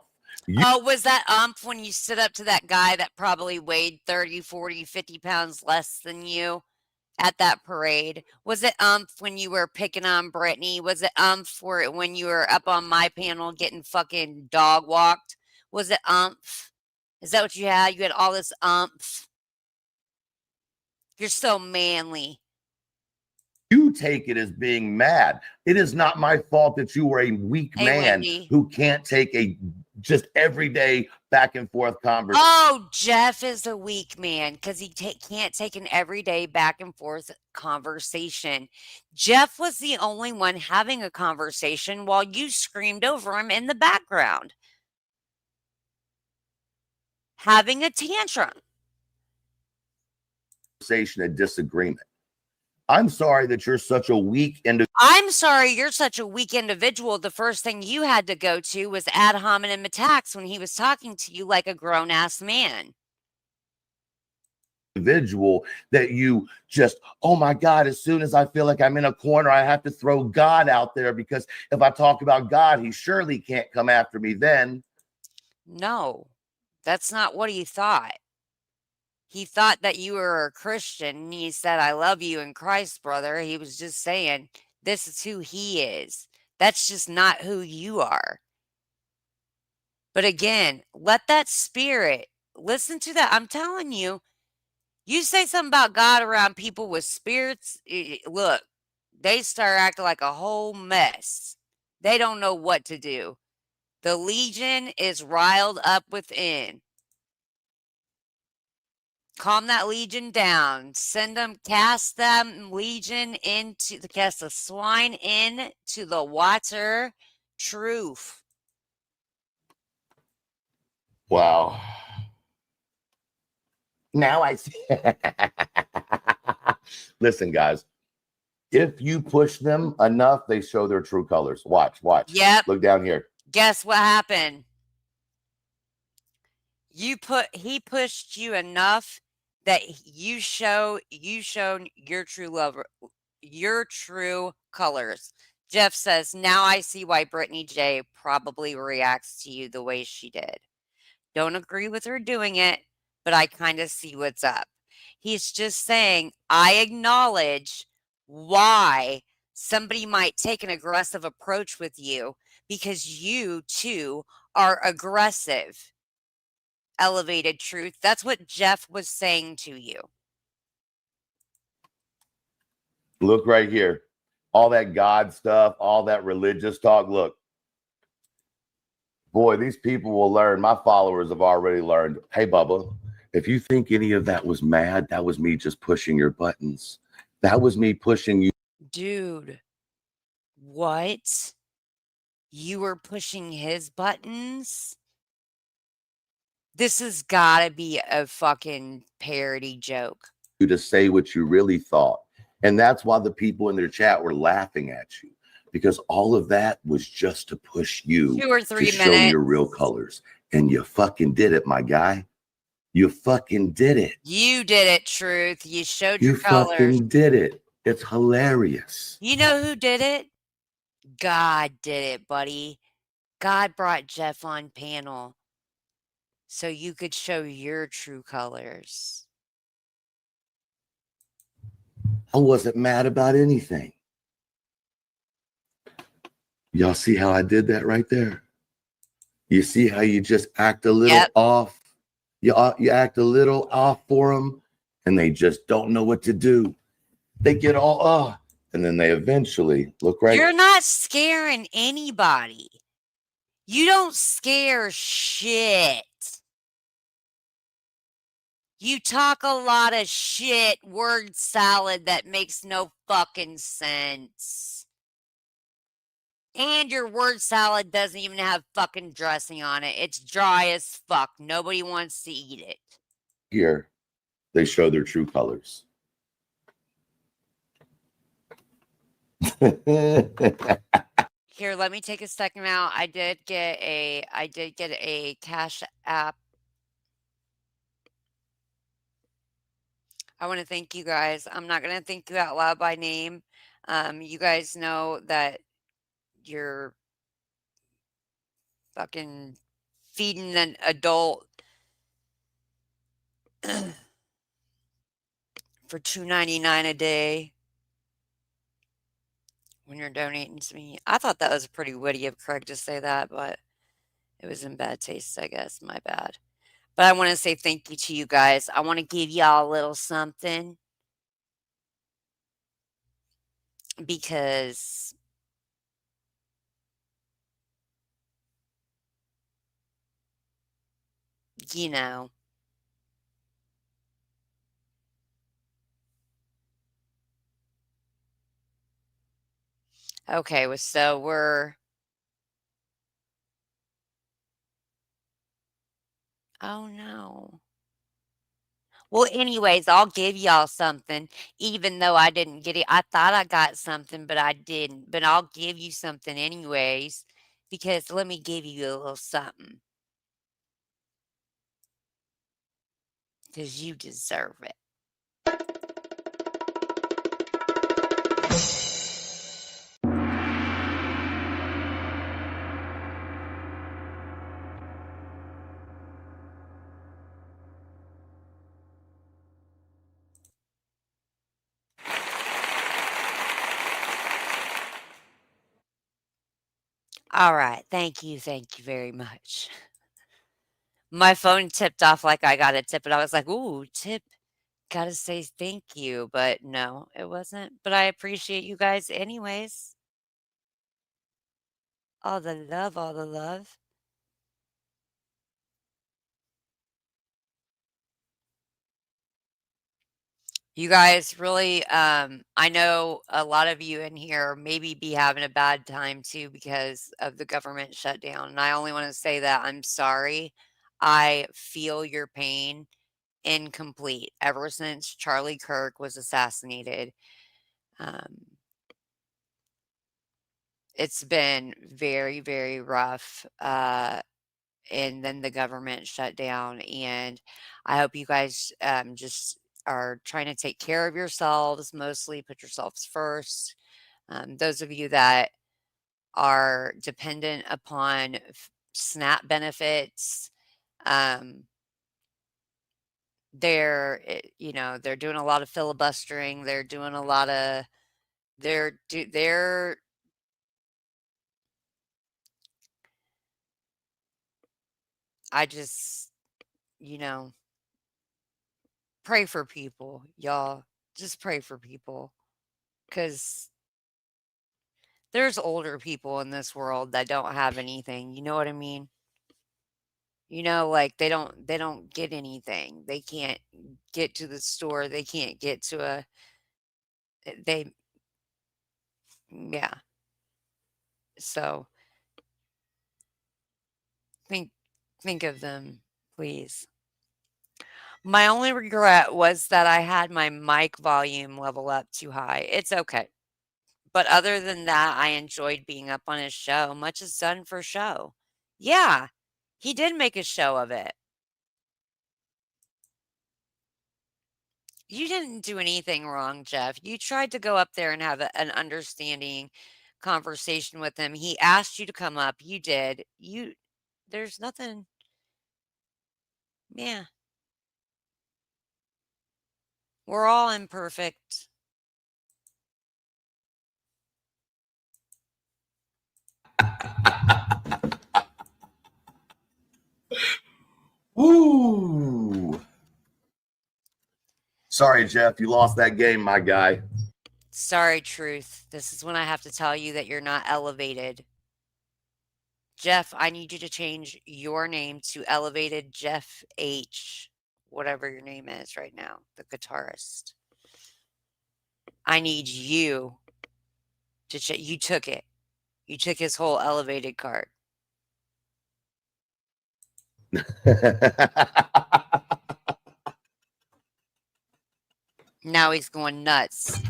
Was that umph when you stood up to that guy that probably weighed 30, 40, 50 pounds less than you at that parade? Was it umph when you were picking on Brittany? Was it umph for it when you were up on my panel getting fucking dog walked? Was it umph? Is that what you had? You had all this umph? You're so manly. You take it as being mad. It is not my fault that you were a weak man who can't take a just everyday back and forth conversation. Oh, Jeff is a weak man because he can't take an everyday back and forth conversation. Jeff was the only one having a conversation while you screamed over him in the background, having a tantrum. A disagreement. I'm sorry that you're such a weak individual. I'm sorry you're such a weak individual. The first thing you had to go to was ad hominem attacks when he was talking to you like a grown-ass man. Individual that you just, oh my God, as soon as I feel like I'm in a corner, I have to throw God out there, because if I talk about God, he surely can't come after me then. No, that's not what he thought. He thought that you were a Christian, and he said, I love you in Christ, brother. He was just saying, this is who he is. That's just not who you are. But again, let that spirit, listen to that. I'm telling you, you say something about God around people with spirits. Look, they start acting like a whole mess. They don't know what to do. The Legion is riled up within. Calm that Legion down. Send them, cast them Legion cast the swine into the water. Troof. Wow. Now I see. Listen, guys, if you push them enough, they show their true colors. Watch. Yep. Look down here. Guess what happened? He pushed you enough that you showed your true colors. Jeff says, now I see why Brittany J probably reacts to you the way she did. Don't agree with her doing it, but I kind of see what's up. He's just saying, I acknowledge why somebody might take an aggressive approach with you because you too are aggressive. Elevated truth. That's what Jeff was saying to you. Look right here. All that God stuff, all that religious talk. Look, boy, these people will learn. My followers have already learned. Hey, Bubba, if you think any of that was mad, that was me just pushing your buttons. That was me pushing you. Dude, what? You were pushing his buttons? This has got to be a fucking parody joke. To say what you really thought. And that's why the people in their chat were laughing at you, because all of that was just to push you 2 or 3 to minutes. show your real colors. And you fucking did it, my guy. You fucking did it. You did it, Truth. You showed your colors. You fucking did it. It's hilarious. You know who did it? God did it, buddy. God brought Jeff on panel so you could show your true colors. I wasn't mad about anything. Y'all see how I did that right there? You see how you just act a little off? You act a little off for them, and they just don't know what to do. They get all and then they eventually look right. You're not scaring anybody. You don't scare shit. You talk a lot of shit, word salad that makes no fucking sense. And your word salad doesn't even have fucking dressing on it. It's dry as fuck. Nobody wants to eat it. Here, they show their true colors. Here, let me take a second out. I did get a Cash App. I want to thank you guys. I'm not going to thank you out loud by name. You guys know that you're fucking feeding an adult for $2.99 a day when you're donating to me. I thought that was pretty witty of Craig to say that, but it was in bad taste, I guess. My bad. But I want to say thank you to you guys. I want to give y'all a little something because you know. Okay, so we're oh no. Well, anyways, I'll give y'all something, even though I didn't get it. I thought I got something, but I didn't. But I'll give you something anyways, because let me give you a little something. Because you deserve it. All right. Thank you. Thank you very much. My phone tipped off like I got a tip, and I was like, ooh, tip gotta say thank you, but no, it wasn't. But I appreciate you guys anyways. All the love, all the love. You guys really, I know a lot of you in here maybe be having a bad time too because of the government shutdown. And I only want to say that I'm sorry. I feel your pain incomplete ever since Charlie Kirk was assassinated. Um, it's been very, very rough. And then the government shut down. And I hope you guys just are trying to take care of yourselves, mostly put yourselves first. Those of you that are dependent upon SNAP benefits, um, they're doing a lot of filibustering. They're doing a lot of they're I just you know pray for people, y'all. Just pray for people because there's older people in this world that don't have anything. You know what I mean? Like they don't get anything. They can't get to the store. They can't get to they yeah. So think think of them, please. My only regret was that I had my mic volume level up too high. It's okay. But other than that, I enjoyed being up on his show. Much is done for show. Yeah, he did make a show of it. You didn't do anything wrong, Jeff. You tried to go up there and have an understanding conversation with him. He asked you to come up. You did. There's nothing. Yeah, we're all imperfect. Woo! Sorry, Jeff, you lost that game, my guy. Sorry, Truth. This is when I have to tell you that you're not elevated. Jeff, I need you to change your name to Elevated Jeff H, whatever your name is right now, the guitarist. I need you to you took it. You took his whole elevated card. Now he's going nuts.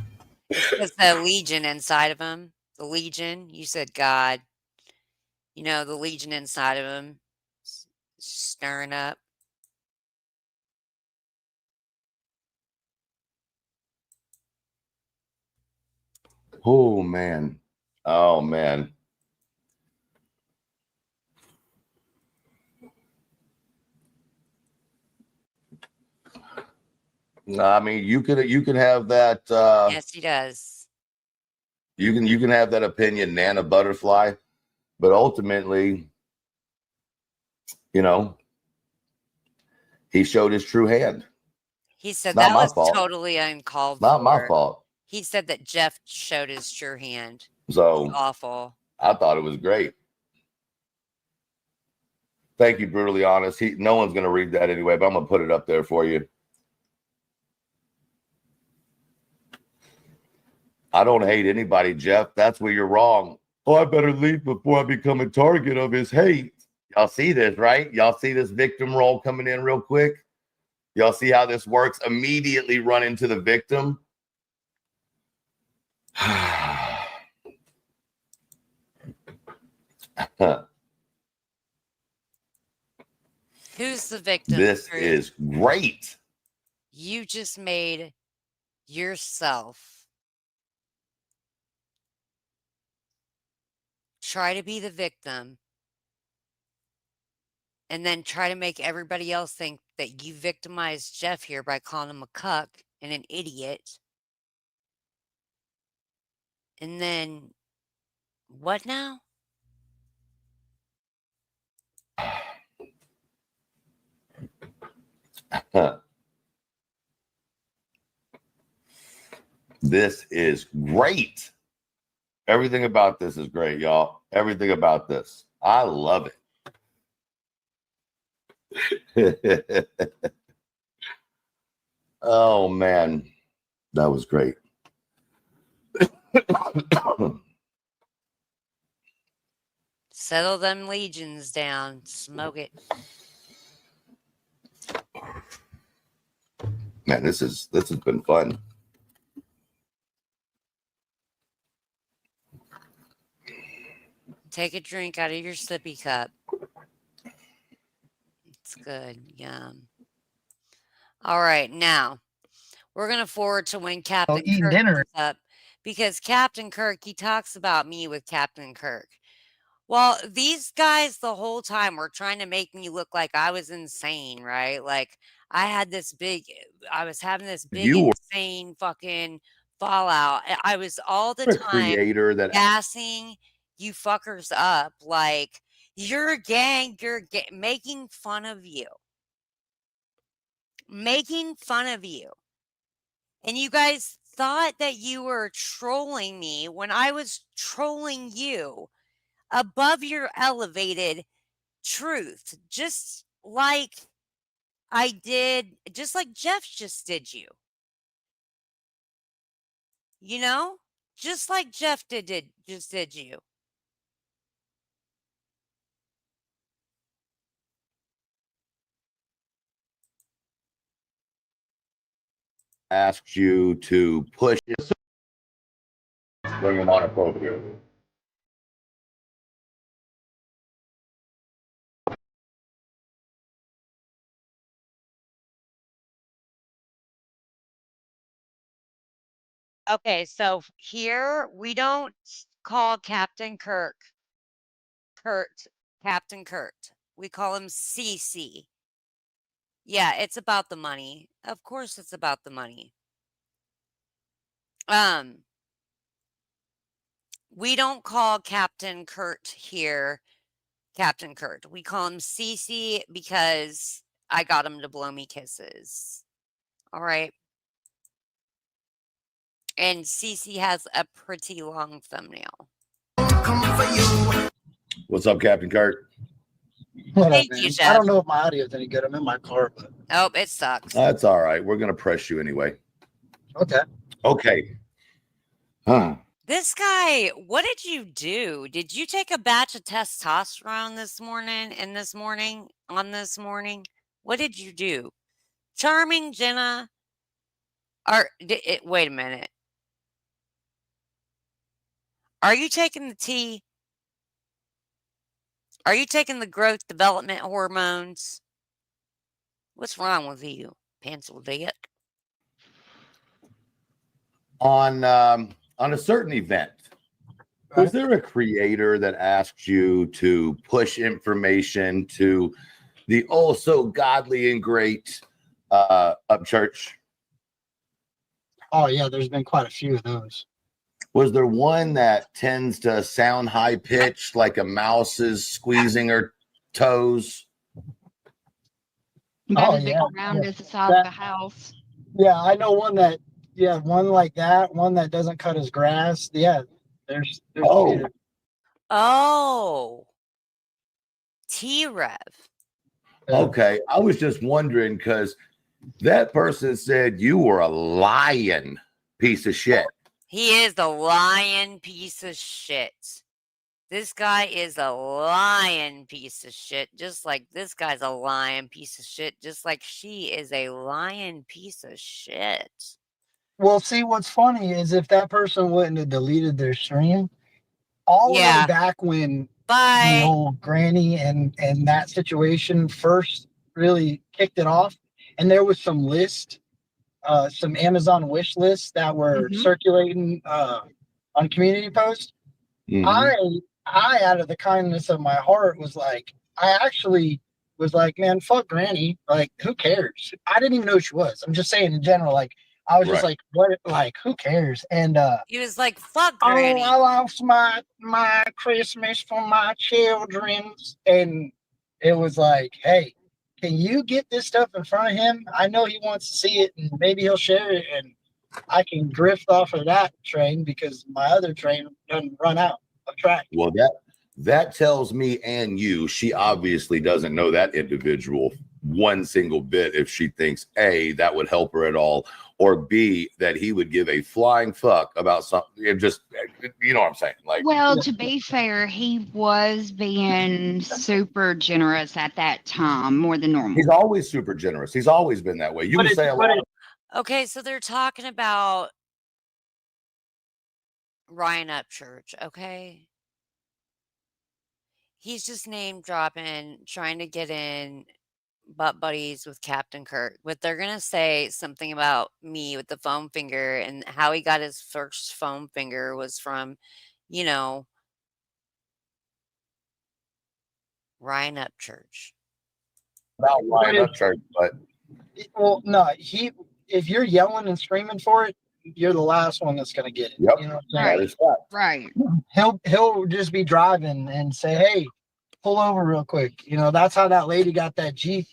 It's the Legion inside of him. The Legion, you said God. The Legion inside of him stirring up. Oh man. Oh man. I mean, you can have that Yes, he does. you can have that opinion, Nana Butterfly, but ultimately, he showed his true hand. He said Not that my was fault. totally uncalled Not my for. fault. He said that Jeff showed his true hand. So Awful. I thought it was great. Thank you, Brutally Honest. No one's going to read that anyway, but I'm going to put it up there for you. I don't hate anybody, Jeff. That's where you're wrong. Oh, I better leave before I become a target of his hate. Y'all see this, right? Y'all see this victim role coming in real quick? Y'all see how this works? Immediately run into the victim. Who's the victim? This is great. You just made yourself try to be the victim and then try to make everybody else think that you victimized Jeff here by calling him a cuck and an idiot. And then what now? This is great. Everything about this is great, y'all. Everything about this. I love it. Oh, man. That was great. Settle them legions down. Smoke it. Man, this has been fun. Take a drink out of your sippy cup. It's good. Yum. All right, now we're gonna forward to when Captain Kirk comes up, because Captain Kirk, he talks about me with Captain Kirk. Well, these guys the whole time were trying to make me look like I was insane, right? Like I was having this big insane fucking fallout. I was all the time creator that gassing you fuckers up, like you're a gang, making fun of you. Making fun of you. And you guys thought that you were trolling me when I was trolling you above your elevated truth, just like I did, just like Jeff just did you. You know? Just like Jeff just did you. Asks you to push it. Bring him on appropriate. Okay, so here we don't call Captain Kirk Captain Kurt. We call him CC. Yeah, it's about the money. Of course it's about the money. We don't call Captain Kurt here Captain Kurt. We call him CC because I got him to blow me kisses. All right. And CC has a pretty long thumbnail. What's up, Captain Kurt? Thank you, Jeff. I don't know if my audio is any good. I'm in my car, but oh, it sucks. That's all right. We're gonna press you anyway. Okay. Okay. Huh. This guy, what did you do? Did you take a batch of testosterone this morning? What did you do? Charming Jenna. Wait a minute. Are you taking the T? Are you taking the growth development hormones? What's wrong with you, pencil dick? On a certain event, was there a creator that asked you to push information to the oh so godly and great up church? Oh yeah, there's been quite a few of those. Was there one that tends to sound high pitched like a mouse is squeezing her toes? That is around the side of the house. Yeah, I know one that. Yeah, one like that. One that doesn't cut his grass. Yeah, there's Oh, T-Rev. Okay, I was just wondering because that person said you were a lying piece of shit. He is a lying piece of shit. This guy is a lying piece of shit. Just like this guy's a lying piece of shit. Just like she is a lying piece of shit. Well, see, what's funny is if that person wouldn't have deleted their stream, all the way back when the old granny and that situation first really kicked it off, and there was some some Amazon wish lists that were circulating on community posts. I, out of the kindness of my heart, was like, I actually was like, man, fuck granny. Like, who cares? I didn't even know who she was. I'm just saying in general, like, I was just like, what? Like, who cares? And he was like, "Fuck, granny." Oh, I lost my Christmas for my children, and it was like, hey, can you get this stuff in front of him? I know he wants to see it, and maybe he'll share it. And I can drift off of that train because my other train doesn't run out of track. Well, that tells me and you, she obviously doesn't know that individual one single bit if she thinks A, that would help her at all, or B, that he would give a flying fuck about something. It just, you know what I'm saying? Like, well, to be fair, he was being super generous at that time, more than normal. He's always super generous. He's always been that way. You can say a lot. Okay, so they're talking about Ryan Upchurch, okay? He's just name dropping, trying to get in butt buddies with Captain Kirk, but they're gonna say something about me with the foam finger and how he got his first foam finger was from, you know, Ryan Upchurch. About Ryan Upchurch, but well, no, if you're yelling and screaming for it, you're the last one that's gonna get it. Yep. You know Right. He'll just be driving and say, "Hey, pull over real quick." You know, that's how that lady got that Jeep.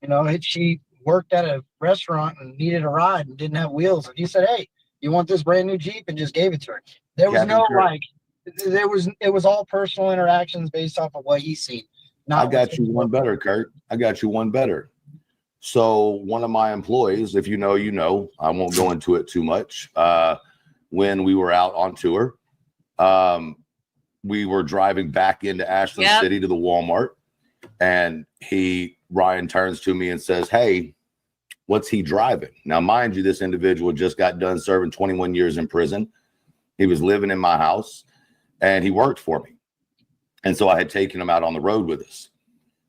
You know, she worked at a restaurant and needed a ride and didn't have wheels. And he said, "Hey, you want this brand new Jeep?" and just gave it to her. There was it was all personal interactions based off of what he's seen. I got you one better, Kurt. I got you one better. So one of my employees, if you know, you know, I won't go into it too much. When we were out on tour, we were driving back into Ashland City to the Walmart, and Ryan turns to me and says, "Hey, what's he driving?" Now, mind you, this individual just got done serving 21 years in prison. He was living in my house, and he worked for me. And so I had taken him out on the road with us.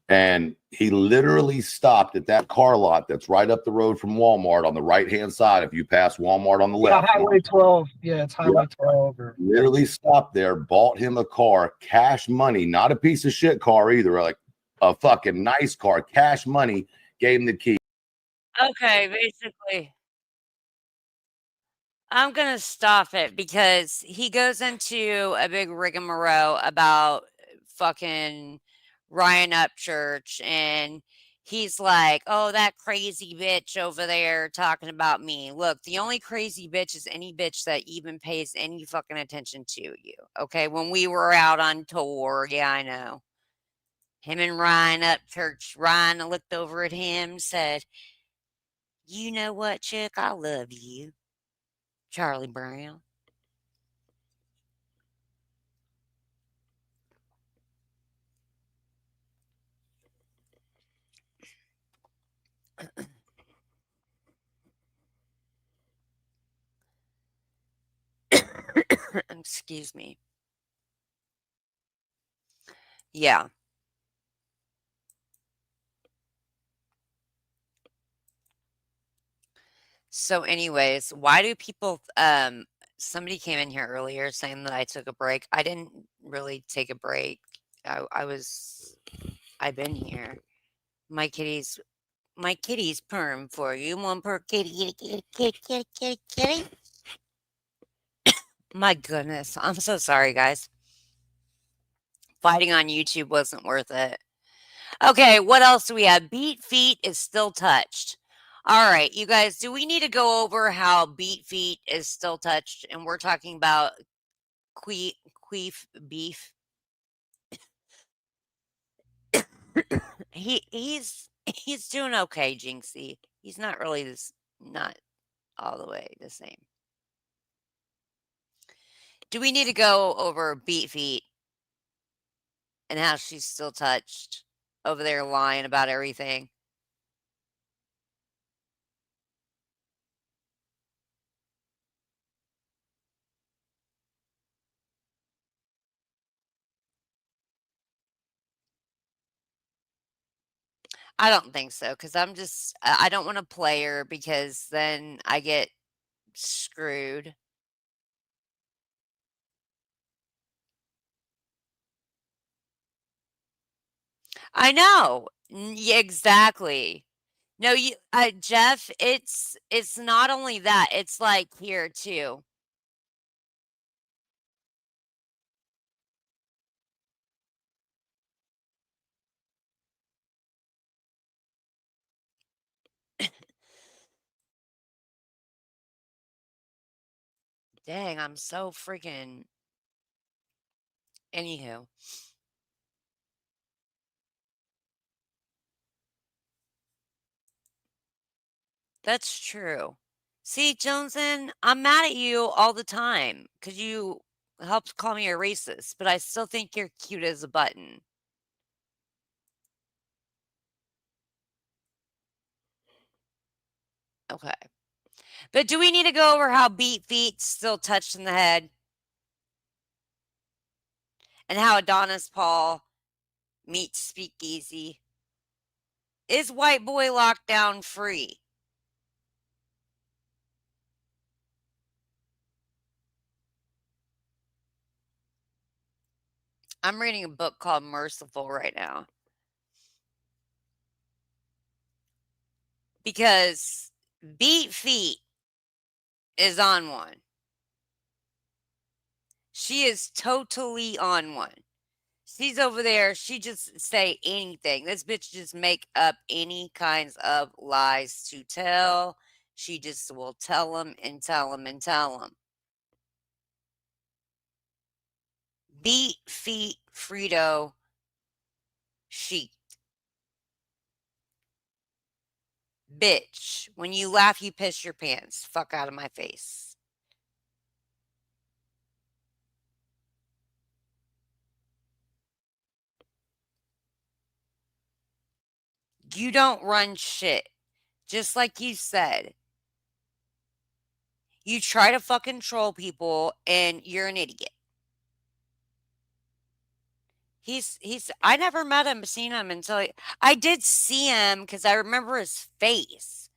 And he literally stopped at that car lot that's right up the road from Walmart on the right-hand side. If you pass Walmart on the left. Highway 12. Yeah, it's Highway 12. Literally stopped there, bought him a car, cash money, not a piece of shit car either, like a fucking nice car, cash money, gave him the key. Okay, basically. I'm gonna stop it because he goes into a big rigmarole about fucking Ryan Upchurch, and he's like, "Oh, that crazy bitch over there talking about me." Look, the only crazy bitch is any bitch that even pays any fucking attention to you. Okay, when we were out on tour, yeah, I know. Him and Ryan Upchurch. Ryan looked over at him, said, "You know what, chick? I love you, Charlie Brown." Excuse me. Yeah. So anyways, why do people somebody came in here earlier saying that I took a break. I didn't really take a break. I've been here. My kitty's perm for you. One per kitty, kitty. My goodness. I'm so sorry, guys. Fighting on YouTube wasn't worth it. Okay, what else do we have? Beat Feet is still touched. All right, you guys, do we need to go over how Beat Feet is still touched? And we're talking about queef beef. He's doing okay, Jinxie. He's not really not all the way the same. Do we need to go over Beat Feet and how she's still touched over there lying about everything? I don't think so, because I don't want to play her because then I get screwed. I know. Yeah, exactly. No, Jeff, it's not only that, it's like here too. Dang, I'm so freaking. Anywho. That's true. See, Joneson, I'm mad at you all the time because you helped call me a racist, but I still think you're cute as a button. Okay. But do we need to go over how beat feet still touched in the head? And how Adonis Paul meets Speakeasy? Is white boy lockdown free? I'm reading a book called Merciful right now. Because Beat Feet is on one. She is totally on one. She's over there. She just say anything. This bitch just make up any kinds of lies to tell. She just will tell them and tell them and tell them. Beat feet Frito sheet. Bitch. When you laugh, you piss your pants. Fuck out of my face. You don't run shit. Just like you said. You try to fucking troll people and you're an idiot. I never met him, seen him until I did see him because I remember his face,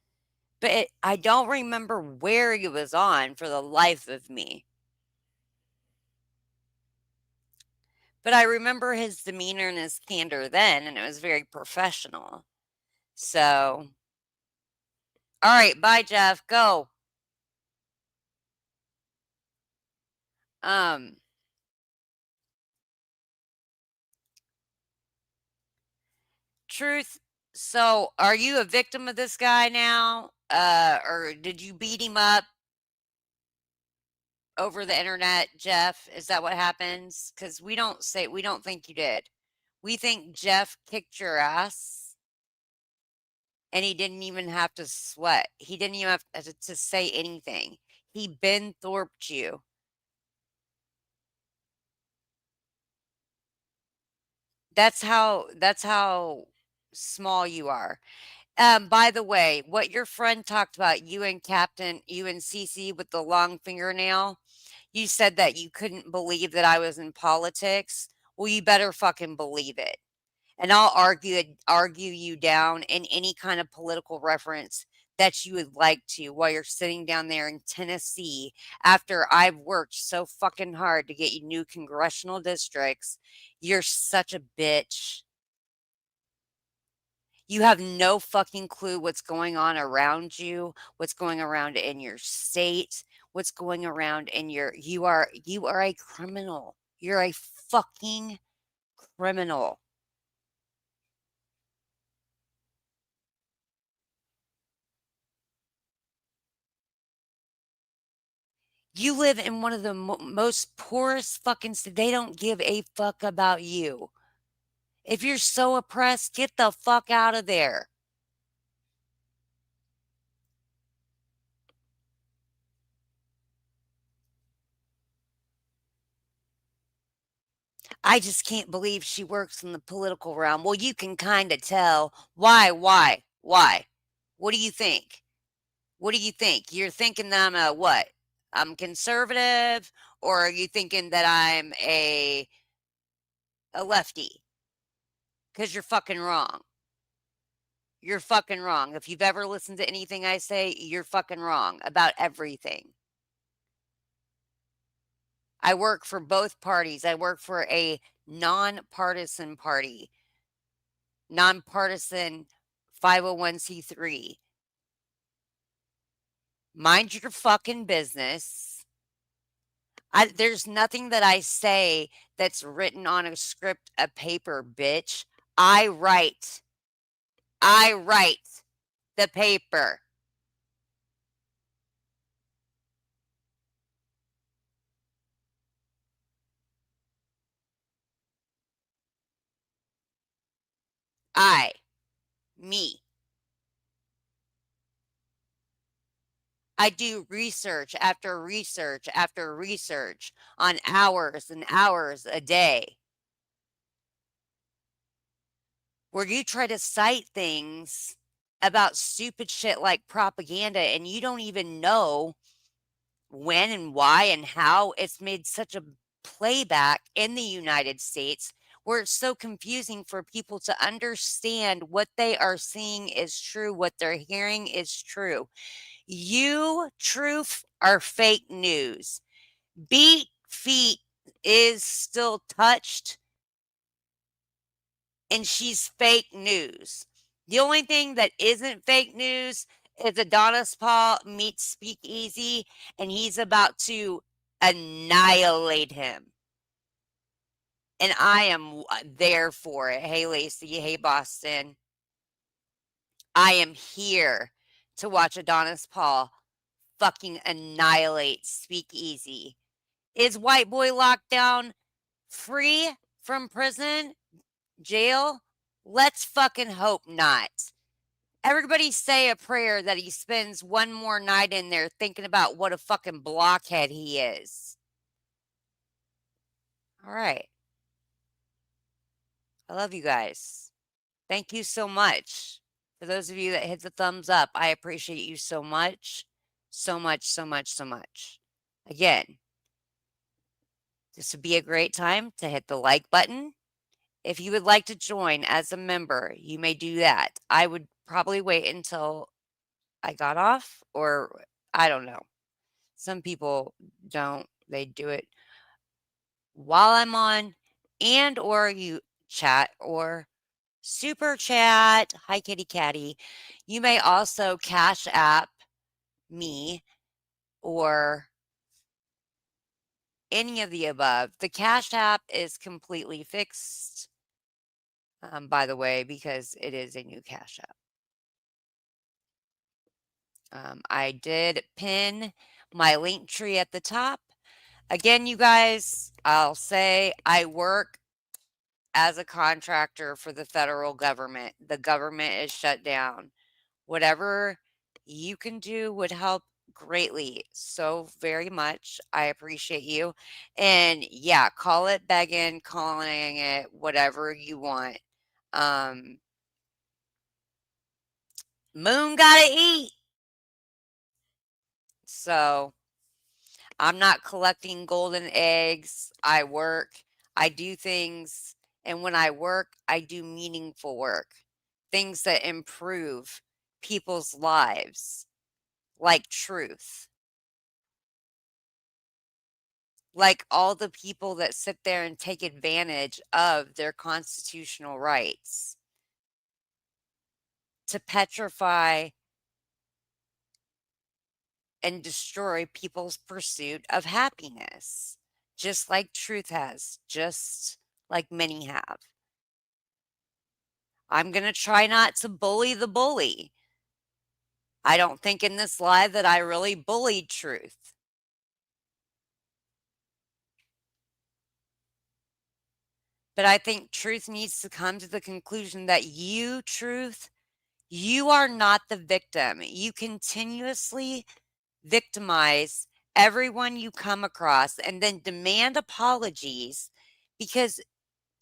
but I don't remember where he was on for the life of me. But I remember his demeanor and his candor then, and it was very professional. So, all right, bye, Jeff. Go. Truth. So, are you a victim of this guy now? Or did you beat him up over the internet, Jeff? Is that what happens? Because we don't think you did. We think Jeff kicked your ass and he didn't even have to sweat. He didn't even have to say anything. He Ben Thorped you. That's how small you are. By the way, what your friend talked about, you and CC with the long fingernail, you said that you couldn't believe that I was in politics. Well, you better fucking believe it. And I'll argue you down in any kind of political reference that you would like to while you're sitting down there in Tennessee after I've worked so fucking hard to get you new congressional districts. You're such a bitch. You have no fucking clue what's going on around you, what's going around in your state, what's going around in you are a criminal. You're a fucking criminal. You live in one of the most poorest fucking they don't give a fuck about you. If you're so oppressed, get the fuck out of there. I just can't believe she works in the political realm. Well, you can kind of tell. Why? What do you think? What do you think? You're thinking that I'm a what? I'm conservative, or are you thinking that I'm a lefty? Because you're fucking wrong. You're fucking wrong. If you've ever listened to anything I say, you're fucking wrong about everything. I work for both parties. I work for a nonpartisan party, nonpartisan 501c3. Mind your fucking business. There's nothing that I say that's written on a script of paper, bitch. I write the paper. Me. I do research after research after research on hours and hours a day. Where you try to cite things about stupid shit like propaganda and you don't even know when and why and how it's made such a playback in the United States where it's so confusing for people to understand what they are seeing is true, what they're hearing is true. You, Troof, are fake news. Beat Feet is still touched and she's fake news. The only thing that isn't fake news is Adonis Paul meets SpeakEazy, and he's about to annihilate him. And I am there for it. Hey, Lacey. Hey, Boston. I am here to watch Adonis Paul fucking annihilate SpeakEazy. Is White Boy Lockdown free from prison, jail? Let's fucking hope not. Everybody say a prayer that he spends one more night in there thinking about what a fucking blockhead he is. All right. I love you guys. Thank you so much. For those of you that hit the thumbs up, I appreciate you so much. So much, so much, so much. Again, this would be a great time to hit the like button. If you would like to join as a member, you may do that. I would probably wait until I got off, or I don't know. Some people don't. They do it while I'm on, and or you chat or super chat. Hi, kitty catty. You may also Cash App me or any of the above. The Cash App is completely fixed, by the way, because it is a new Cash App. I did pin my link tree at the top. Again, you guys, I'll say I work as a contractor for the federal government. The government is shut down. Whatever you can do would help greatly. So very much. I appreciate you. And yeah, call it begging, calling it whatever you want. Moon gotta eat. So I'm not collecting golden eggs. I work, I do things, and when I work, I do meaningful work. Things that improve people's lives, like truth. Like all the people that sit there and take advantage of their constitutional rights to petrify and destroy people's pursuit of happiness, just like truth has, just like many have. I'm going to try not to bully the bully. I don't think in this live that I really bullied truth. But I think truth needs to come to the conclusion that you, truth, you are not the victim. You continuously victimize everyone you come across and then demand apologies because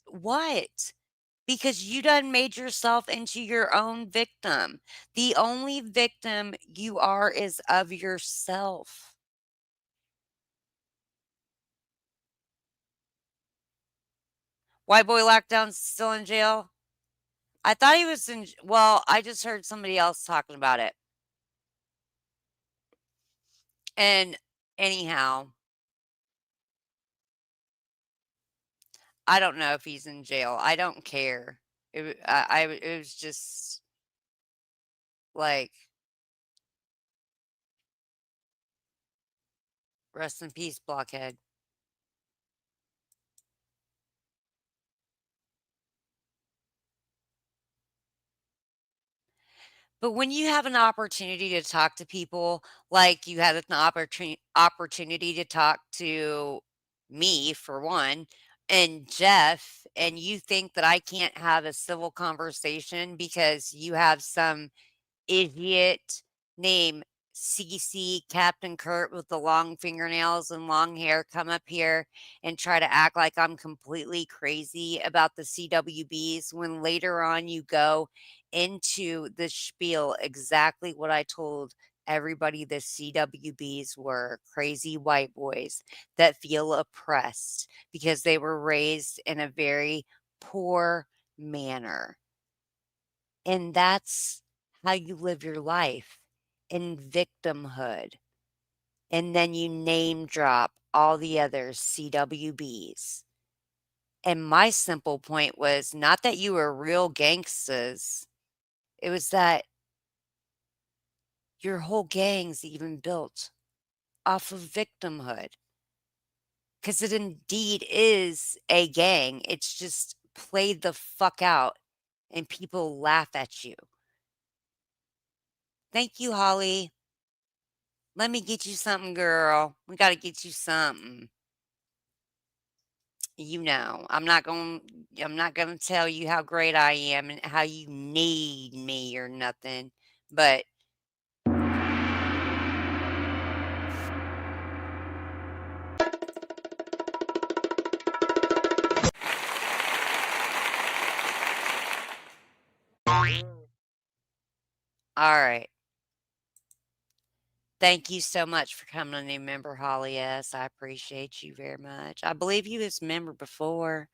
what? Because you done made yourself into your own victim. The only victim you are is of yourself. White Boy Lockdown's still in jail? I thought he was in, well, I just heard somebody else talking about it. And anyhow, I don't know if he's in jail. I don't care. It was just like, rest in peace, blockhead. But when you have an opportunity to talk to people, like you had an opportunity to talk to me for one, and Jeff and you think that I can't have a civil conversation because you have some idiot named CC Captain Kurt with the long fingernails and long hair come up here and try to act like I'm completely crazy about the CWBs when later on you go into the spiel exactly what I told everybody the CWBs were crazy white boys that feel oppressed because they were raised in a very poor manner. And that's how you live your life, in victimhood. And then you name drop all the other CWBs. And my simple point was not that you were real gangsters, it was that your whole gang's even built off of victimhood. Because it indeed is a gang. It's just played the fuck out and people laugh at you. Thank you, Holly. Let me get you something, girl. We got to get you something. You know, I'm not going to tell you how great I am and how you need me or nothing, but all right. Thank you so much for coming a new member, Holly S. I appreciate you very much. I believe you was a member before.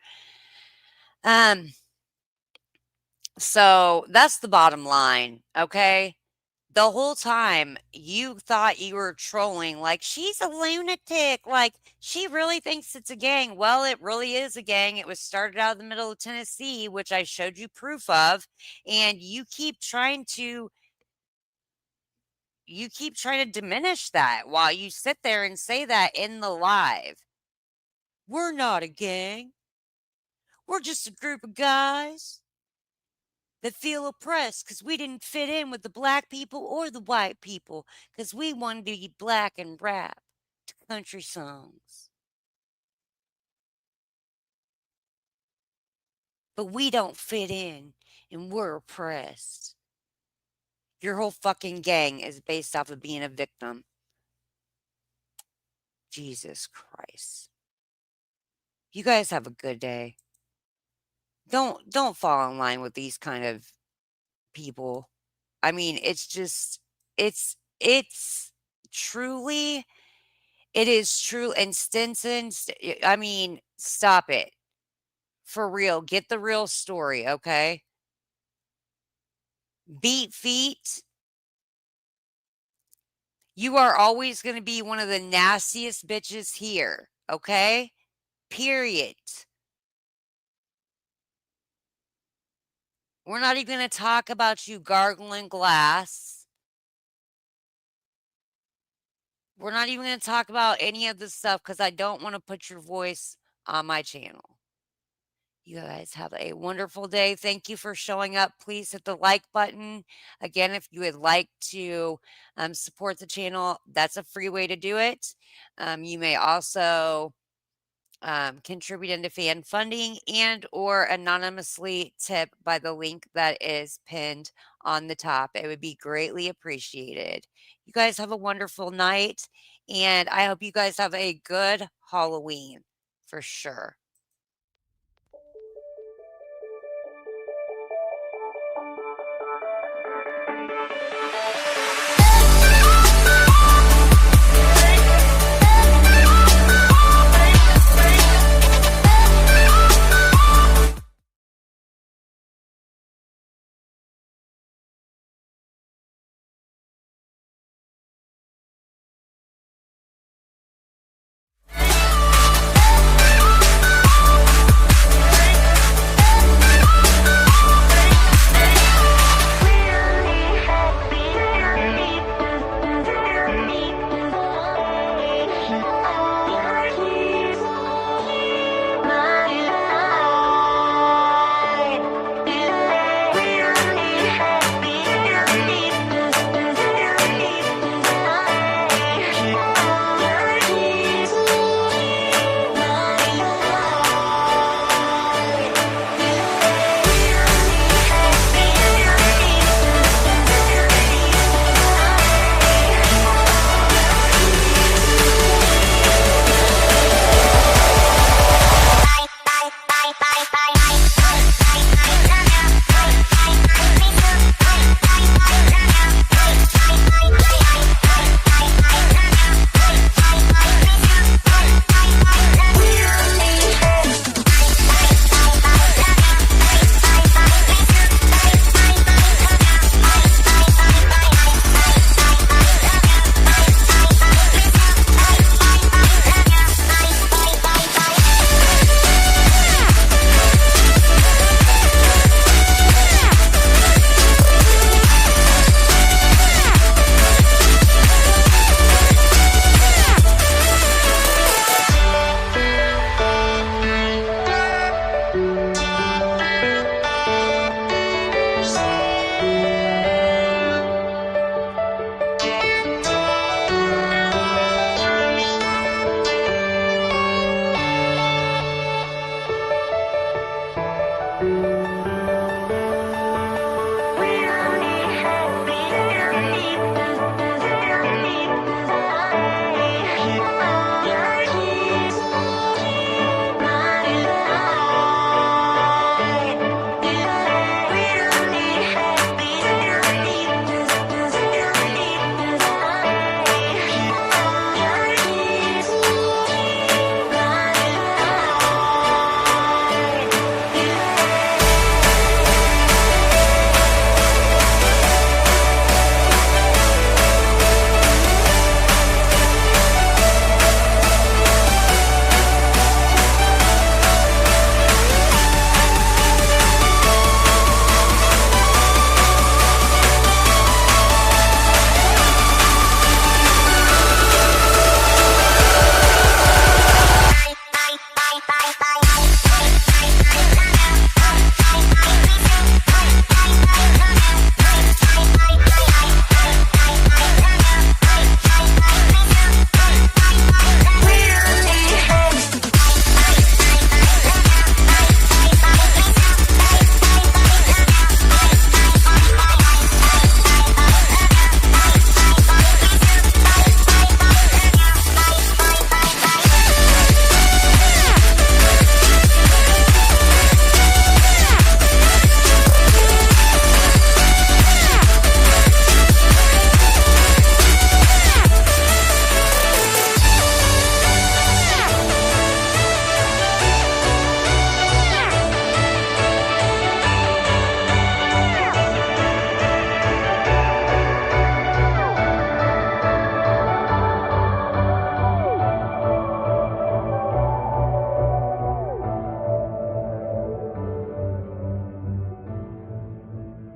So that's the bottom line, okay? The whole time you thought you were trolling, like, she's a lunatic, like, she really thinks it's a gang. Well, it really is a gang. It was started out of the middle of Tennessee, which I showed you proof of, and you keep trying to diminish that while you sit there and say that in the live. We're not a gang. We're just a group of guys that feel oppressed because we didn't fit in with the black people or the white people because we wanted to be black and rap to country songs. But we don't fit in and we're oppressed. Your whole fucking gang is based off of being a victim. Jesus Christ. You guys have a good day. Don't fall in line with these kind of people. I mean, it's just it's truly it is true. And Stinson, I mean, stop it. For real, get the real story, okay? Beat feet. You are always going to be one of the nastiest bitches here, okay? Period. We're not even going to talk about you gargling glass. We're not even going to talk about any of this stuff because I don't want to put your voice on my channel. You guys have a wonderful day. Thank you for showing up. Please hit the like button. Again, if you would like to support the channel, that's a free way to do it. You may also contribute into fan funding and or anonymously tip by the link that is pinned on the top. It would be greatly appreciated. You guys have a wonderful night, and I hope you guys have a good Halloween for sure.